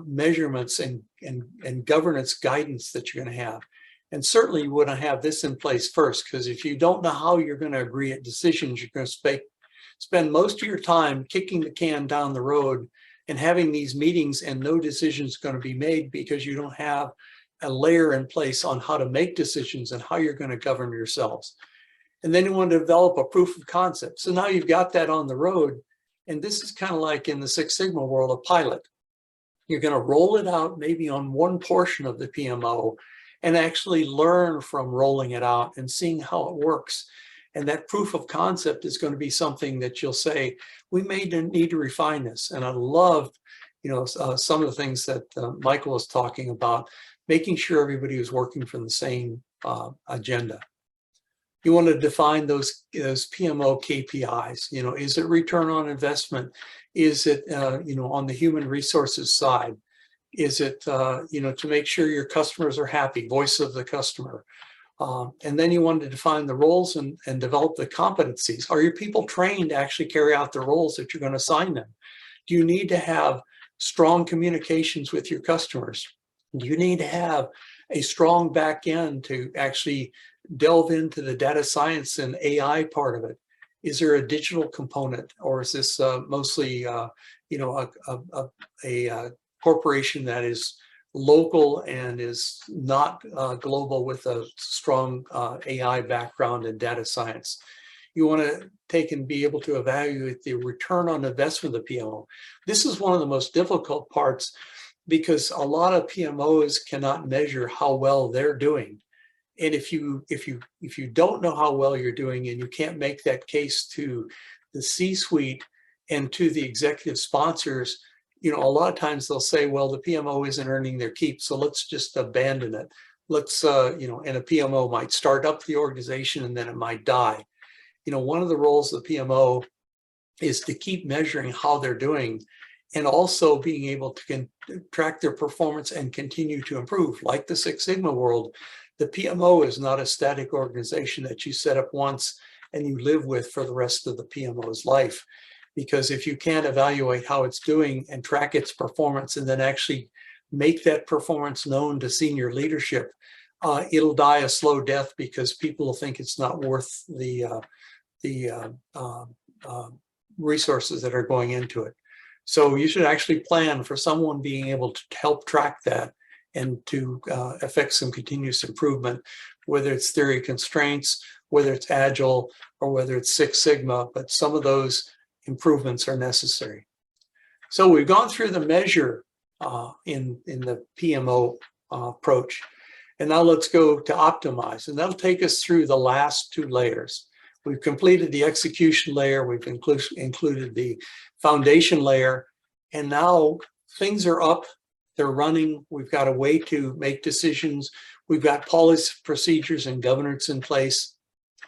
measurements and governance guidance that you're going to have. And certainly you want to have this in place first, because if you don't know how you're going to agree at decisions, you're going to spend most of your time kicking the can down the road and having these meetings and no decisions going to be made because you don't have a layer in place on how to make decisions and how you're going to govern yourselves. And then you want to develop a proof of concept. So now you've got that on the road. And this is kind of like in the Six Sigma world, a pilot. You're going to roll it out maybe on one portion of the PMO and actually learn from rolling it out and seeing how it works. And that proof of concept is going to be something that you'll say, we may need to refine this. And I loved, you know, some of the things that Michael was talking about, making sure everybody was working from the same agenda. You want to define those PMO KPIs. You know, is it return on investment? Is it, you know, on the human resources side? Is it, you know, to make sure your customers are happy, voice of the customer? And then you want to define the roles and develop the competencies. Are your people trained to actually carry out the roles that you're going to assign them? Do you need to have strong communications with your customers? Do you need to have a strong back end to actually delve into the data science and AI part of it? Is there a digital component, or is this mostly, you know, a corporation that is local and is not global with a strong AI background and data science? You want to take and be able to evaluate the return on investment of the PMO. This is one of the most difficult parts because a lot of PMOs cannot measure how well they're doing. And if you don't know how well you're doing and you can't make that case to the C-suite and to the executive sponsors, you know, a lot of times they'll say, well, the PMO isn't earning their keep, so let's just abandon it. Let's, you know, and a PMO might start up the organization and then it might die. You know, one of the roles of the PMO is to keep measuring how they're doing and also being able to track their performance and continue to improve. Like the Six Sigma world, the PMO is not a static organization that you set up once and you live with for the rest of the PMO's life. Because if you can't evaluate how it's doing and track its performance and then actually make that performance known to senior leadership, it'll die a slow death because people will think it's not worth the resources that are going into it. So you should actually plan for someone being able to help track that and to affect some continuous improvement, whether it's theory of constraints, whether it's agile, or whether it's Six Sigma, but some of those improvements are necessary. So we've gone through the measure in the PMO approach, and now let's go to optimize, and that'll take us through the last 2 layers. We've completed the execution layer, we've included the foundation layer, and now things are up, they're running, we've got a way to make decisions, we've got policy, procedures, and governance in place,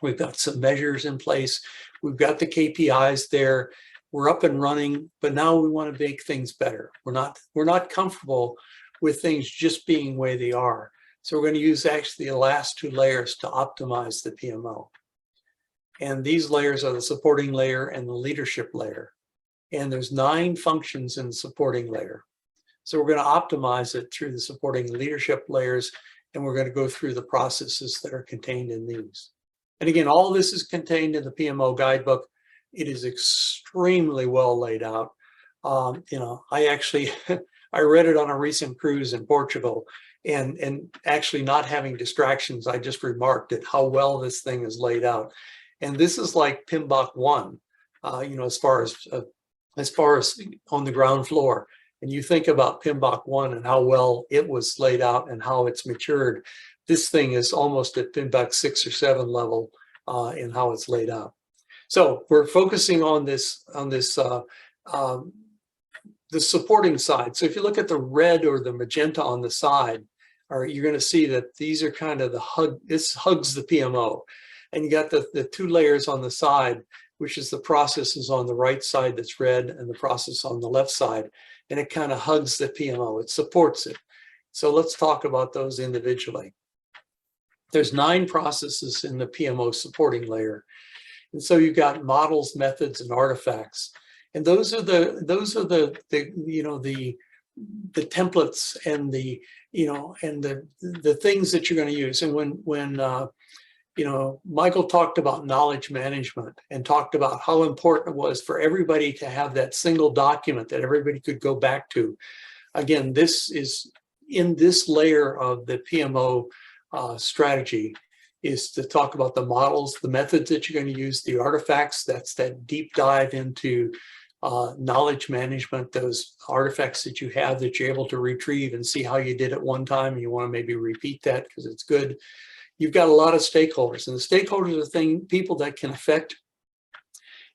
we've got some measures in place, we've got the KPIs there, we're up and running, but now we want to make things better. We're not comfortable with things just being the way they are. So we're going to use actually the last 2 layers to optimize the PMO. And these layers are the supporting layer and the leadership layer. And there's 9 functions in the supporting layer. So we're going to optimize it through the supporting leadership layers, and we're going to go through the processes that are contained in these. And again, all of this is contained in the PMO guidebook. It is extremely well laid out. I actually, I read it on a recent cruise in Portugal, and actually not having distractions, I just remarked at how well this thing is laid out. And this is like PMBOK 1, as far as on the ground floor. And you think about PMBOK 1 and how well it was laid out and how it's matured. This thing is almost at PMBOK 6 or 7 level in how it's laid out. So we're focusing on the supporting side. So if you look at the red or the magenta on the side, you're going to see that these are kind of this hugs the PMO. And you got the 2 layers on the side, which is the processes on the right side that's red and the process on the left side. And it kind of hugs the PMO, it supports it. So let's talk about those individually. There's 9 processes in the PMO supporting layer. And so you've got models, methods, and artifacts. And those are the templates and the things that you're going to use. And when Michael talked about knowledge management and talked about how important it was for everybody to have that single document that everybody could go back to. Again, this is in this layer of the PMO strategy, is to talk about the models, the methods that you're going to use, the artifacts. That's that deep dive into knowledge management, those artifacts that you have that you're able to retrieve and see how you did it one time, and you want to maybe repeat that because it's good. You've got a lot of stakeholders, and the stakeholders are people that can affect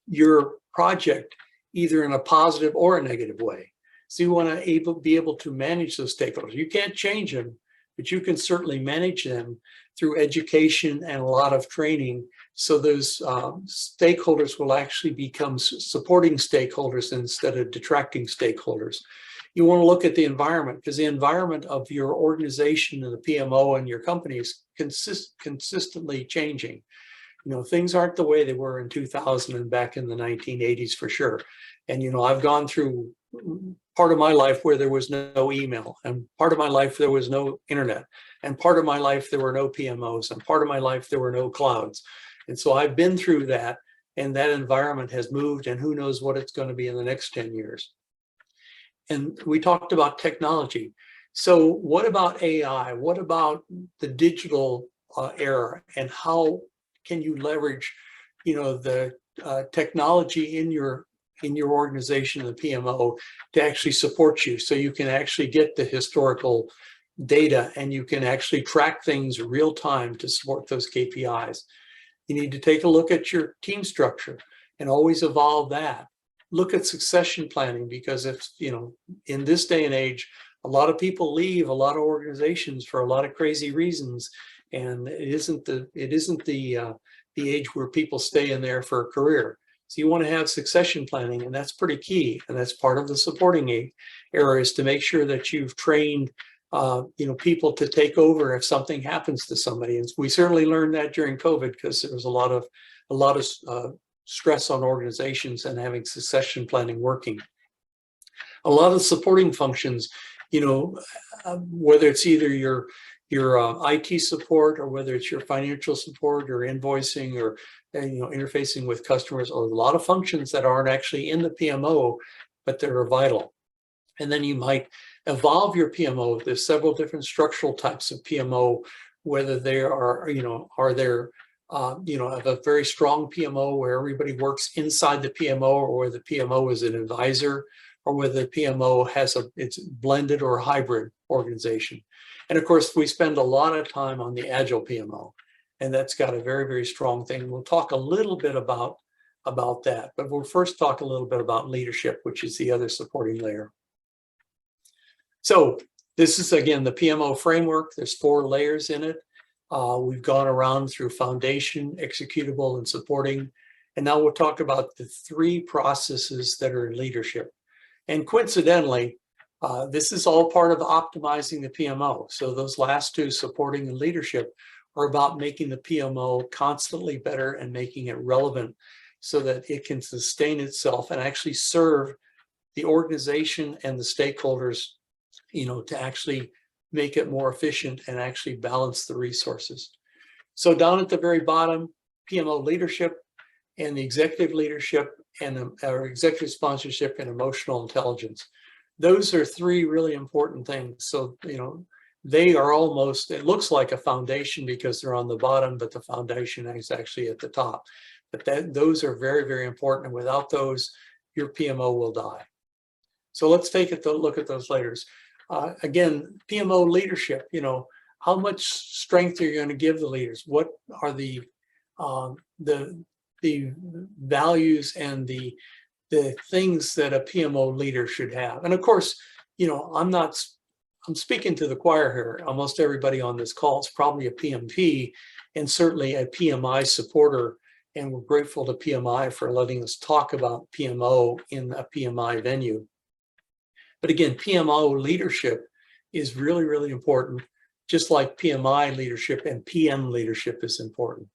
your project either in a positive or a negative way. So you want to be able to manage those stakeholders. You can't change them, but you can certainly manage them through education and a lot of training. So those stakeholders will actually become supporting stakeholders instead of detracting stakeholders. You want to look at the environment, because the environment of your organization and the PMO and your company is consistently changing. Things aren't the way they were in 2000 and back in the 1980s for sure. And, I've gone through part of my life where there was no email, and part of my life there was no internet, and part of my life there were no PMOs, and part of my life there were no clouds. And so I've been through that, and that environment has moved, and who knows what it's going to be in the next 10 years. And we talked about technology. So what about AI? What about the digital era, and how can you leverage, the technology in your organization, the PMO, to actually support you, so you can actually get the historical data and you can actually track things real time to support those KPIs. You need to take a look at your team structure and always evolve that. Look at succession planning, because if, in this day and age, a lot of people leave a lot of organizations for a lot of crazy reasons, and it isn't the age where people stay in there for a career. So you want to have succession planning, and that's pretty key. And that's part of the supporting area, is to make sure that you've trained, people to take over if something happens to somebody. And we certainly learned that during COVID, because there was a lot of stress on organizations and having succession planning working. A lot of supporting functions, whether it's either your IT support, or whether it's your financial support or invoicing, or interfacing with customers, or a lot of functions that aren't actually in the PMO, but that are vital. And then you might evolve your PMO. There's several different structural types of PMO, whether they are, have a very strong PMO where everybody works inside the PMO, or where the PMO is an advisor, or whether the PMO it's blended or hybrid organization. And of course, we spend a lot of time on the Agile PMO, and that's got a very, very strong thing. We'll talk a little bit about that, but we'll first talk a little bit about leadership, which is the other supporting layer. So this is, again, the PMO framework. There's 4 layers in it. We've gone around through foundation, executable, and supporting. And now we'll talk about the 3 processes that are in leadership. And coincidentally, this is all part of optimizing the PMO. So those last 2, supporting and leadership, are about making the PMO constantly better and making it relevant so that it can sustain itself and actually serve the organization and the stakeholders, to actually make it more efficient and actually balance the resources. So down at the very bottom, PMO leadership and the executive leadership and or executive sponsorship and emotional intelligence. Those are three really important things. So, you know, they are almost, it looks like a foundation because they're on the bottom, but the foundation is actually at the top. But those are very, very important. And without those, your PMO will die. So let's take a look at those leaders. Again, PMO leadership, you know, how much strength are you going to give the leaders? What are the values and the things that a PMO leader should have? And of course, you know, I'm speaking to the choir here. Almost everybody on this call is probably a PMP and certainly a PMI supporter. And we're grateful to PMI for letting us talk about PMO in a PMI venue. But again, PMO leadership is really, really important, just like PMI leadership and PM leadership is important.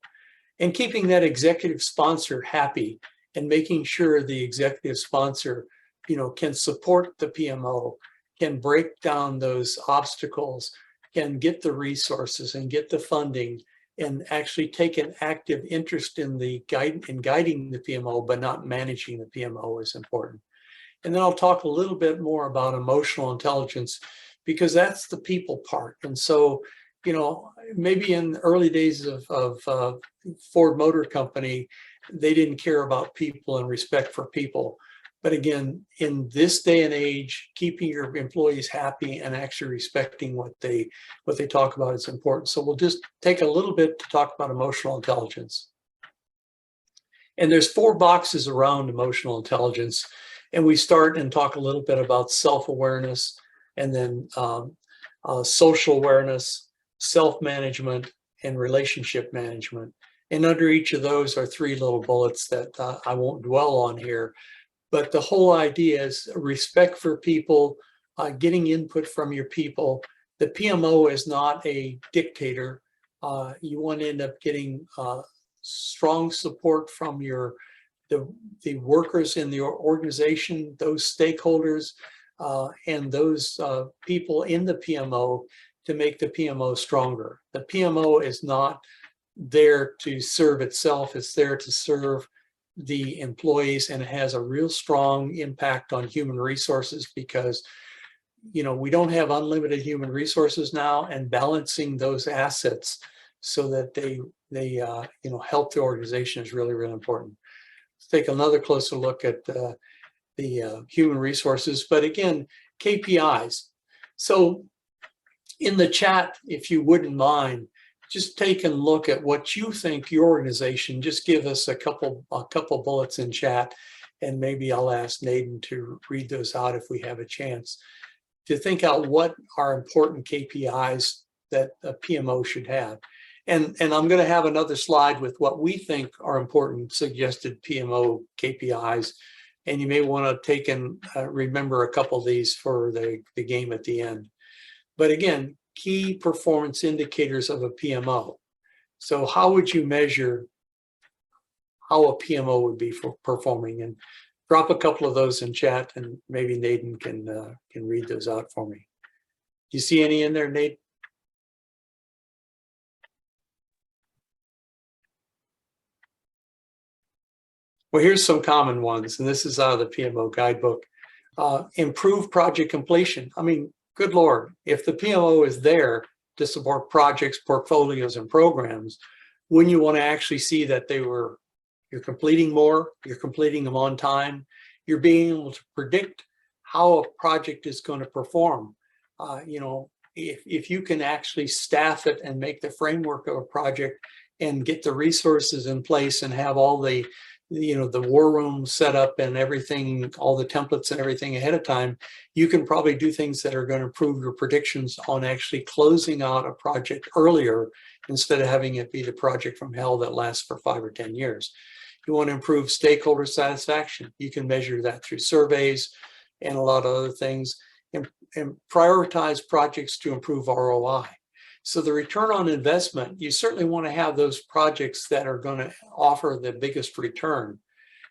And keeping that executive sponsor happy and making sure the executive sponsor, you know, can support the PMO, can break down those obstacles, can get the resources and get the funding and actually take an active interest in guiding the PMO, but not managing the PMO is important. And then I'll talk a little bit more about emotional intelligence because that's the people part. And so, you know, maybe in the early days of Ford Motor Company, they didn't care about people and respect for people. But again, in this day and age, keeping your employees happy and actually respecting what they talk about is important. So we'll just take a little bit to talk about emotional intelligence. And there's 4 boxes around emotional intelligence. And we start and talk a little bit about self-awareness and then social awareness, self-management, and relationship management. And under each of those are 3 little bullets that I won't dwell on here. But the whole idea is respect for people, getting input from your people. The PMO is not a dictator. You want to end up getting strong support from the workers in the organization, those stakeholders, and those people in the PMO to make the PMO stronger. The PMO is not there to serve itself, it's there to serve the employees, and it has a real strong impact on human resources because, you know, we don't have unlimited human resources now, and balancing those assets so that they you know, help the organization is really, really important. Let's take another closer look at the human resources, but again, KPIs. So in the chat, if you wouldn't mind, just take a look at what you think your organization, just give us a couple bullets in chat, and maybe I'll ask Naden to read those out if we have a chance, to think out what are important KPIs that a PMO should have. And I'm going to have another slide with what we think are important suggested PMO KPIs. And you may want to take and remember a couple of these for the game at the end. But again, key performance indicators of a PMO. So how would you measure how a PMO would be for performing? And drop a couple of those in chat, and maybe Naden can read those out for me. Do you see any in there, Naden? Well, here's some common ones, and this is out of the PMO guidebook. Improve project completion. I mean, good Lord, if the PMO is there to support projects, portfolios, and programs, wouldn't you want to actually see that you're completing more, you're completing them on time, you're being able to predict how a project is going to perform. You know, if you can actually staff it and make the framework of a project and get the resources in place and have all the war room set up and everything, all the templates and everything ahead of time, you can probably do things that are going to improve your predictions on actually closing out a project earlier instead of having it be the project from hell that lasts for 5 or 10 years. You want to improve stakeholder satisfaction. You can measure that through surveys and a lot of other things, and prioritize projects to improve ROI. So the return on investment, you certainly want to have those projects that are going to offer the biggest return.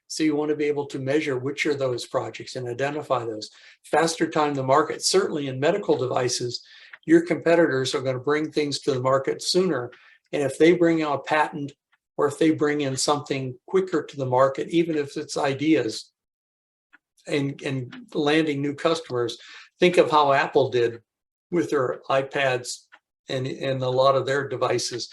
So you want to be able to measure which are those projects and identify those. Faster time to market. Certainly in medical devices, your competitors are going to bring things to the market sooner. And if they bring out a patent or if they bring in something quicker to the market, even if it's ideas and landing new customers. Think of how Apple did with their iPads and a lot of their devices.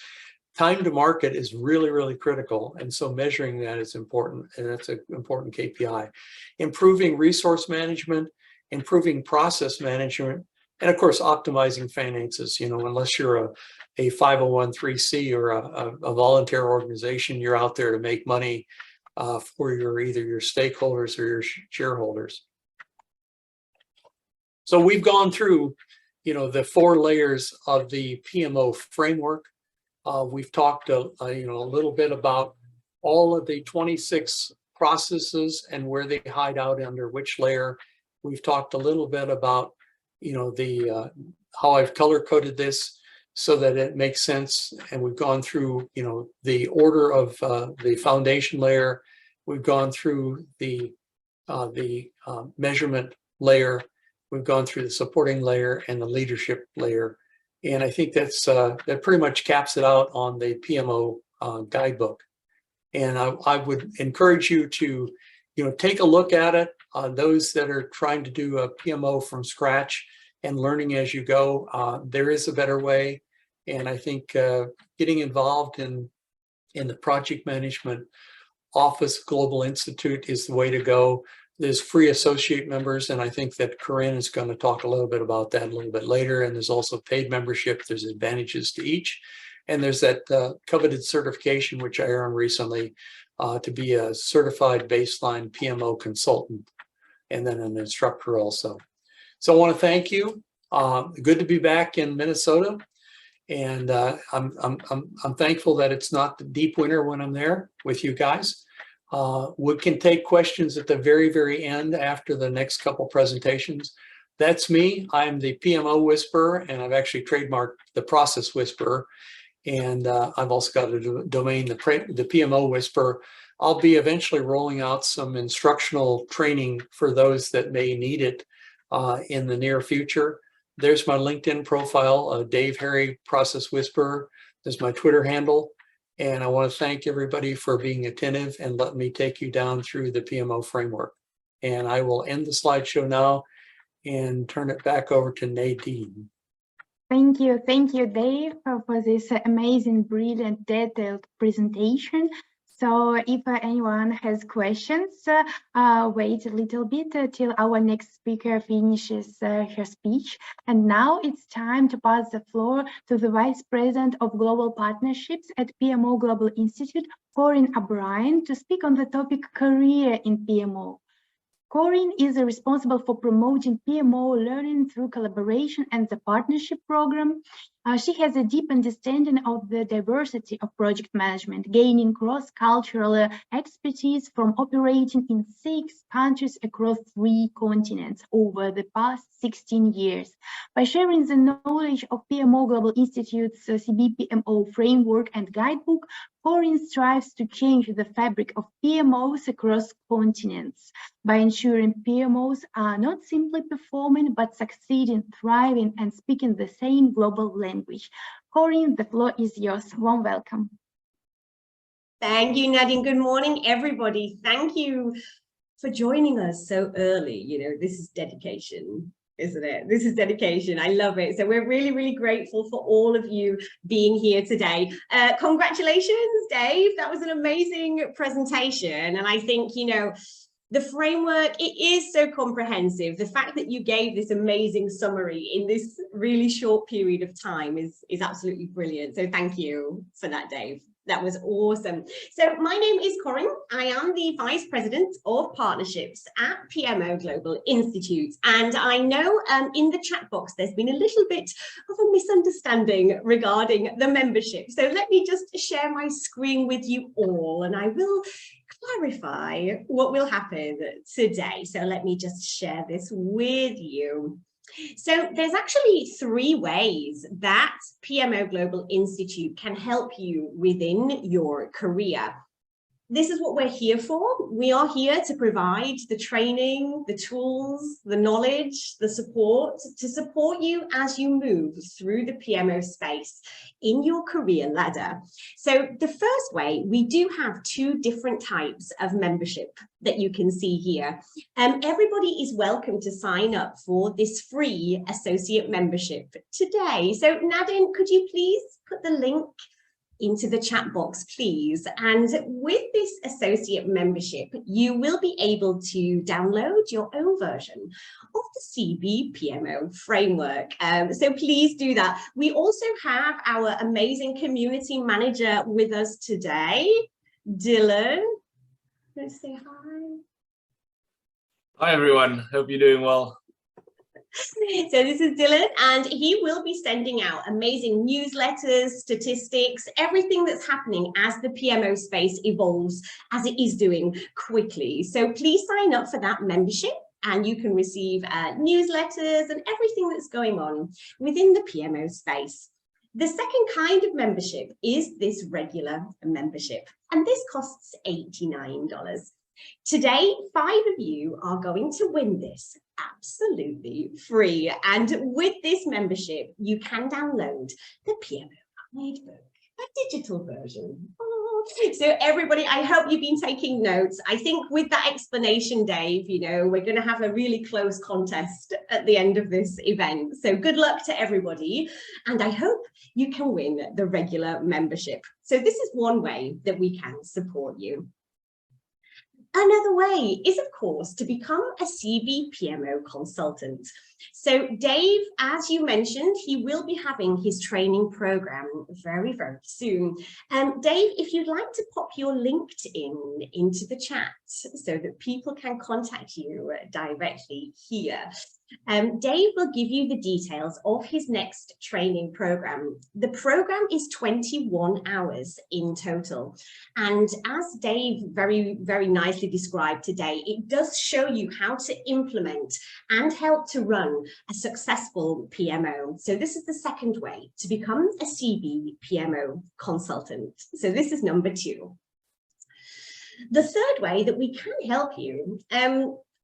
Time to market is really, really critical. And so measuring that is important. And that's an important KPI. Improving resource management, improving process management, and of course, optimizing finances. You know, unless you're a 501(c) or a volunteer organization, you're out there to make money for either your stakeholders or your shareholders. So we've gone through, you know, the 4 layers of the PMO framework. We've talked, you know, a little bit about all of the 26 processes and where they hide out under which layer. We've talked a little bit about, you know, the how I've color coded this so that it makes sense. And we've gone through, you know, the order of the foundation layer. We've gone through the measurement layer. We've gone through the supporting layer and the leadership layer. And I think that's that pretty much caps it out on the PMO guidebook. And I would encourage you to, you know, take a look at it. Those that are trying to do a PMO from scratch and learning as you go, there is a better way. And I think getting involved in the project management office Global Institute is the way to go. There's free associate members, and I think that Corinne is going to talk a little bit about that a little bit later. And there's also paid membership. There's advantages to each. And there's that coveted certification, which I earned recently, to be a certified baseline PMO consultant, and then an instructor also. So I want to thank you. Good to be back in Minnesota. And I'm thankful that it's not the deep winter when I'm there with you guys. We can take questions at the very, very end after the next couple presentations. That's me. I'm the PMO Whisperer, and I've actually trademarked the Process Whisperer. And I've also got a domain, the PMO Whisperer. I'll be eventually rolling out some instructional training for those that may need it in the near future. There's my LinkedIn profile, Dave Harry Process Whisperer. There's my Twitter handle. And I want to thank everybody for being attentive and let me take you down through the PMO framework. And I will end the slideshow now and turn it back over to Nadine. Thank you, Dave, for this amazing, brilliant, detailed presentation. So if anyone has questions, wait a little bit till our next speaker finishes her speech. And now it's time to pass the floor to the Vice President of Global Partnerships at PMO Global Institute, Corinne O'Brien, to speak on the topic Career in PMO. Corinne is responsible for promoting PMO learning through collaboration and the partnership program. She has a deep understanding of the diversity of project management, gaining cross-cultural expertise from operating in 6 countries across 3 continents over the past 16 years. By sharing the knowledge of PMO Global Institute's CB-PMO framework and guidebook, Corinne strives to change the fabric of PMOs across continents by ensuring PMOs are not simply performing, but succeeding, thriving, and speaking the same global language. Corinne, the floor is yours. Warm welcome. Thank you, Nadine. Good morning, everybody. Thank you for joining us so early. You know, this is dedication, isn't it? This is dedication. I love it. So we're really, really grateful for all of you being here today. Congratulations, Dave. That was an amazing presentation. And I think, you know, the framework, it is so comprehensive. The fact that you gave this amazing summary in this really short period of time is absolutely brilliant. So thank you for that, Dave. That was awesome. So my name is Corinne. I am the Vice President of Partnerships at PMO Global Institute. And I know in the chat box, there's been a little bit of a misunderstanding regarding the membership. So let me just share my screen with you all, and I will clarify what will happen today. So let me just share this with you. So there's actually 3 ways that PMO Global Institute can help you within your career. this is what we're here for. We are here to provide the training, the tools, the knowledge, the support to support you as you move through the PMO space in your career ladder. So the first way, we do have two different types of membership that you can see here. Everybody is welcome to sign up for this free associate membership today. So Nadine, could you please put the link into the chat box, please? And with this associate membership, you will be able to download your own version of the CB-PMO framework. So please do that. We also have our amazing community manager with us today, Dylan. Let's say hi. Hi, everyone. Hope you're doing well. So this is Dylan, and he will be sending out amazing newsletters, statistics, everything that's happening as the PMO space evolves, as it is doing quickly. So please sign up for that membership, and you can receive newsletters and everything that's going on within the PMO space. The second kind of membership is this regular membership, and this costs $89. Today, 5 of you are going to win this absolutely free. And with this membership, you can download the PMO Guidebook, a digital version. Oh. So everybody, I hope you've been taking notes. I think with that explanation, Dave, you know, we're going to have a really close contest at the end of this event. So good luck to everybody. And I hope you can win the regular membership. So this is one way that we can support you. Another way is, of course, to become a CB-PMO consultant. So Dave, as you mentioned, he will be having his training program very, very soon. Dave, if you'd like to pop your LinkedIn into the chat so that people can contact you directly here. Dave will give you the details of his next training program. The program is 21 hours in total. And as Dave very, very nicely described today, it does show you how to implement and help to run a successful PMO. So this is the second way to become a CB-PMO consultant. So this is number 2. The third way that we can help you,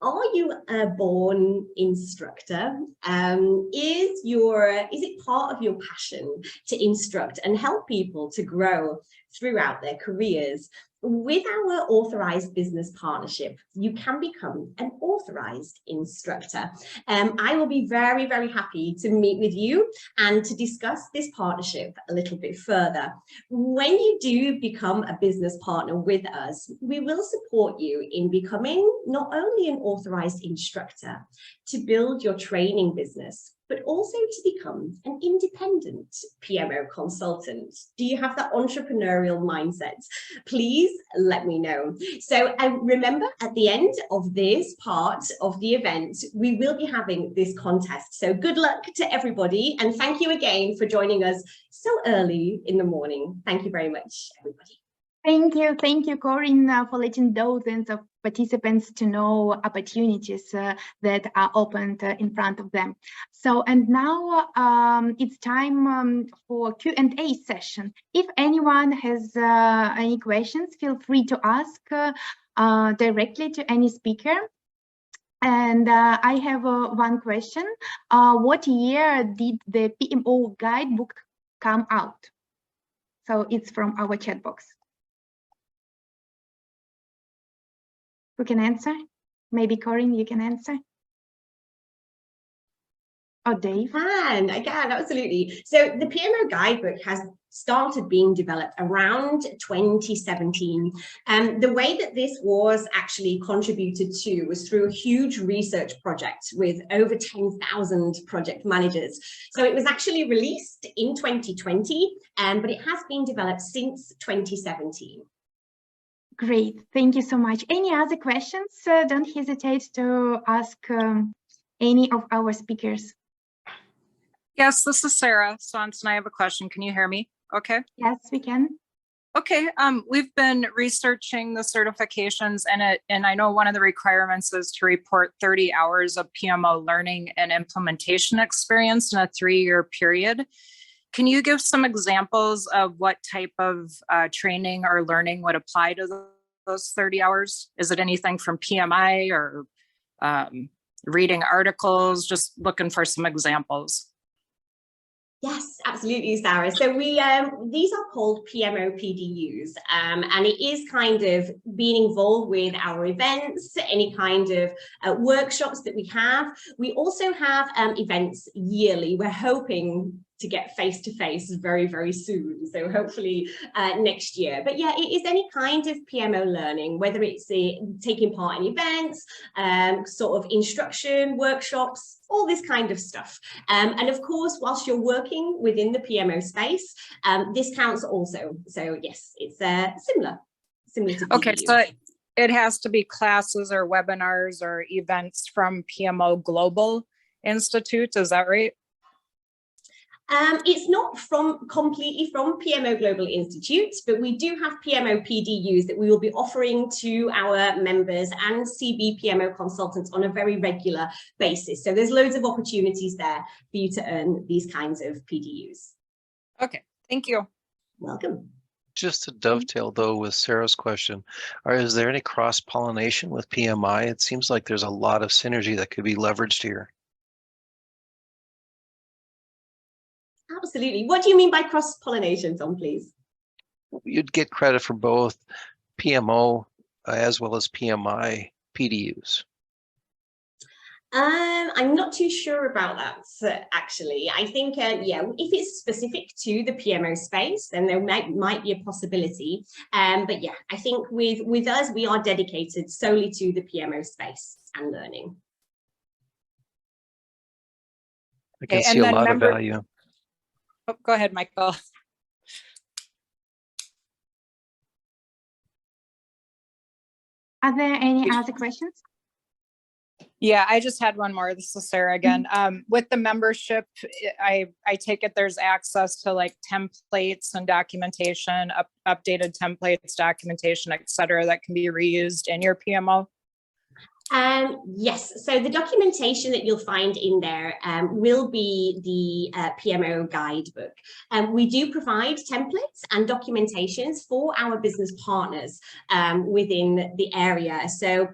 are you a born instructor? Is it part of your passion to instruct and help people to grow throughout their careers? With our authorized business partnership, you can become an authorized instructor. I will be very, very happy to meet with you and to discuss this partnership a little bit further. When you do become a business partner with us, we will support you in becoming not only an authorized instructor to build your training business, but also to become an independent PMO consultant. Do you have that entrepreneurial mindset? Please let me know. So remember, at the end of this part of the event, we will be having this contest. So good luck to everybody. And thank you again for joining us so early in the morning. Thank you very much, everybody. Thank you, Corinne, for letting dozens of participants to know opportunities that are opened in front of them. So, and now it's time for Q&A session. If anyone has any questions, feel free to ask directly to any speaker. And I have one question. What year did the PMO guidebook come out? So it's from our chat box. Who can answer? Maybe Corinne, you can answer. Or Dave? I can, absolutely. So the PMO guidebook has started being developed around 2017. And the way that this was actually contributed to was through a huge research project with over 10,000 project managers. So it was actually released in 2020, but it has been developed since 2017. Great, thank you so much. Any other questions? Don't hesitate to ask any of our speakers. Yes, this is Sarah Swanson. I have a question. Can you hear me? Okay. Yes, we can. Okay. We've been researching the certifications, and I know one of the requirements is to report 30 hours of PMO learning and implementation experience in a 3-year period. Can you give some examples of what type of training or learning would apply to those 30 hours? Is it anything from PMI or reading articles? Just looking for some examples. Yes, absolutely, Sarah. So we these are called PMO PDUs, and it is kind of being involved with our events, any kind of workshops that we have. We also have events yearly. We're hoping to get face-to-face very, very soon. So hopefully next year. But yeah, it is any kind of PMO learning, whether it's taking part in events, sort of instruction, workshops, all this kind of stuff. And of course, whilst you're working within the PMO space, this counts also. So yes, it's similar to PDU. Okay, so it has to be classes or webinars or events from PMO Global Institute, is that right? It's not completely from PMO Global Institute, but we do have PMO PDUs that we will be offering to our members and CB-PMO consultants on a very regular basis. So there's loads of opportunities there for you to earn these kinds of PDUs. Okay, thank you. Welcome. Just to dovetail though with Sarah's question, is there any cross-pollination with PMI? It seems like there's a lot of synergy that could be leveraged here. Absolutely. What do you mean by cross-pollination, Tom, please? You'd get credit for both PMO as well as PMI PDUs. I'm not too sure about that, actually. I think, yeah, if it's specific to the PMO space, then there might be a possibility. But yeah, I think with us, we are dedicated solely to the PMO space and learning. I can see a lot of value. Oh, go ahead, Michael. Are there any other questions? Yeah, I just had one more. This is Sarah again. With the membership, I take it there's access to like templates and documentation, updated templates, documentation, et cetera, that can be reused in your PMO? Yes, so the documentation that you'll find in there will be the PMO guidebook. We do provide templates and documentations for our business partners within the area. So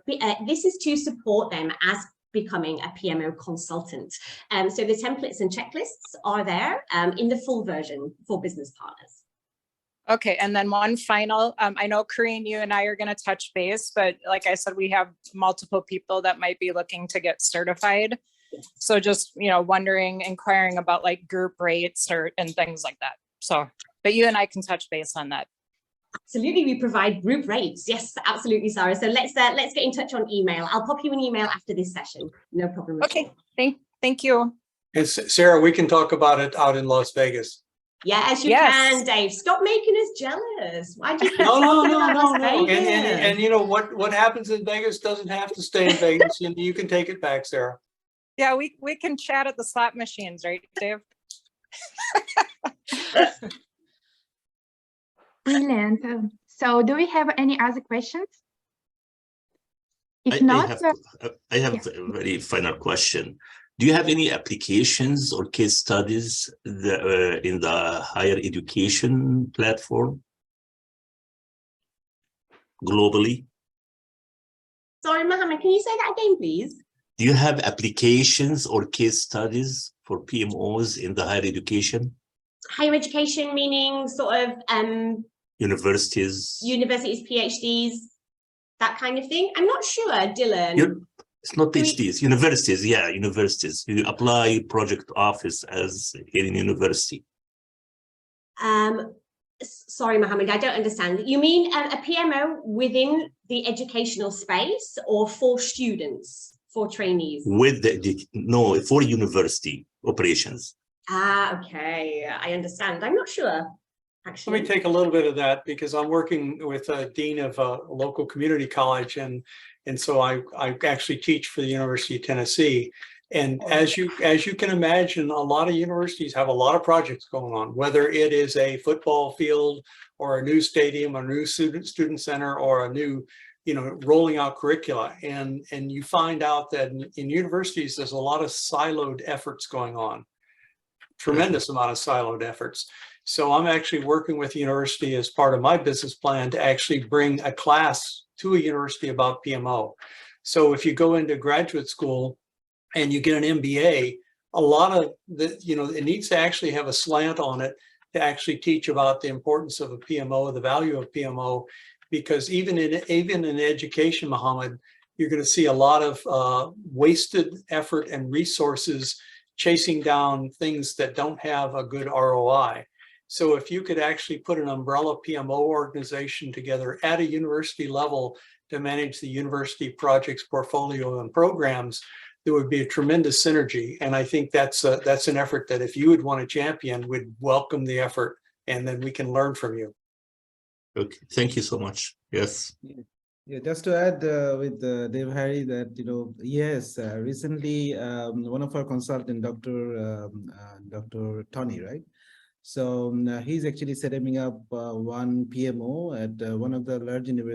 this is to support them as becoming a PMO consultant. So the templates and checklists are there in the full version for business partners. Okay, and then one final, I know Corinne, you and I are going to touch base, but like I said, we have multiple people that might be looking to get certified. So just, you know, inquiring about like group rates and things like that. So, but you and I can touch base on that. Absolutely, we provide group rates. Yes, absolutely, Sarah. So let's get in touch on email. I'll pop you an email after this session. No problem. Okay, thank you. And Sarah, we can talk about it out in Las Vegas. Yes, you can, Dave. Stop making us jealous. Why do you keep No. Vegas? And you know what happens in Vegas doesn't have to stay in Vegas. And you can take it back, Sarah. Yeah, we can chat at the slot machines, right, Dave? Brilliant. So do we have any other questions? If not, I have a very final question. Do you have any applications or case studies in the higher education platform globally? Sorry, Mohammed, can you say that again, please? Do you have applications or case studies for PMOs in the higher education? Higher education meaning sort of universities, PhDs, that kind of thing? I'm not sure, Dylan. It's not PhDs, universities, yeah, universities. You apply project office as in university. Sorry, Mohammed, I don't understand. You mean a PMO within the educational space or for students, for trainees? No, for university operations. Okay, I understand. I'm not sure, actually. Let me take a little bit of that because I'm working with a dean of a local community college, and so I actually teach for the University of Tennessee. And as you can imagine, a lot of universities have a lot of projects going on, whether it is a football field or a new stadium, a new student center, or a new, rolling out curricula. And you find out that in universities, there's a lot of siloed efforts going on. Tremendous amount of siloed efforts. So I'm actually working with the university as part of my business plan to actually bring a class to a university about PMO. So if you go into graduate school and you get an MBA, a lot of the, it needs to actually have a slant on it to actually teach about the importance of a PMO, the value of PMO, because even in education, Mohammed, you're going to see a lot of wasted effort and resources chasing down things that don't have a good ROI. So if you could actually put an umbrella PMO organization together at a university level to manage the university projects, portfolio, and programs, there would be a tremendous synergy. And I think that's an effort that if you would want to champion, we'd welcome the effort, and then we can learn from you. Okay, thank you so much. Yes. Yeah, just to add with Dave Harry that, yes, recently one of our consultant, Dr. Tony, right? So he's actually setting up one PMO at one of the large universities.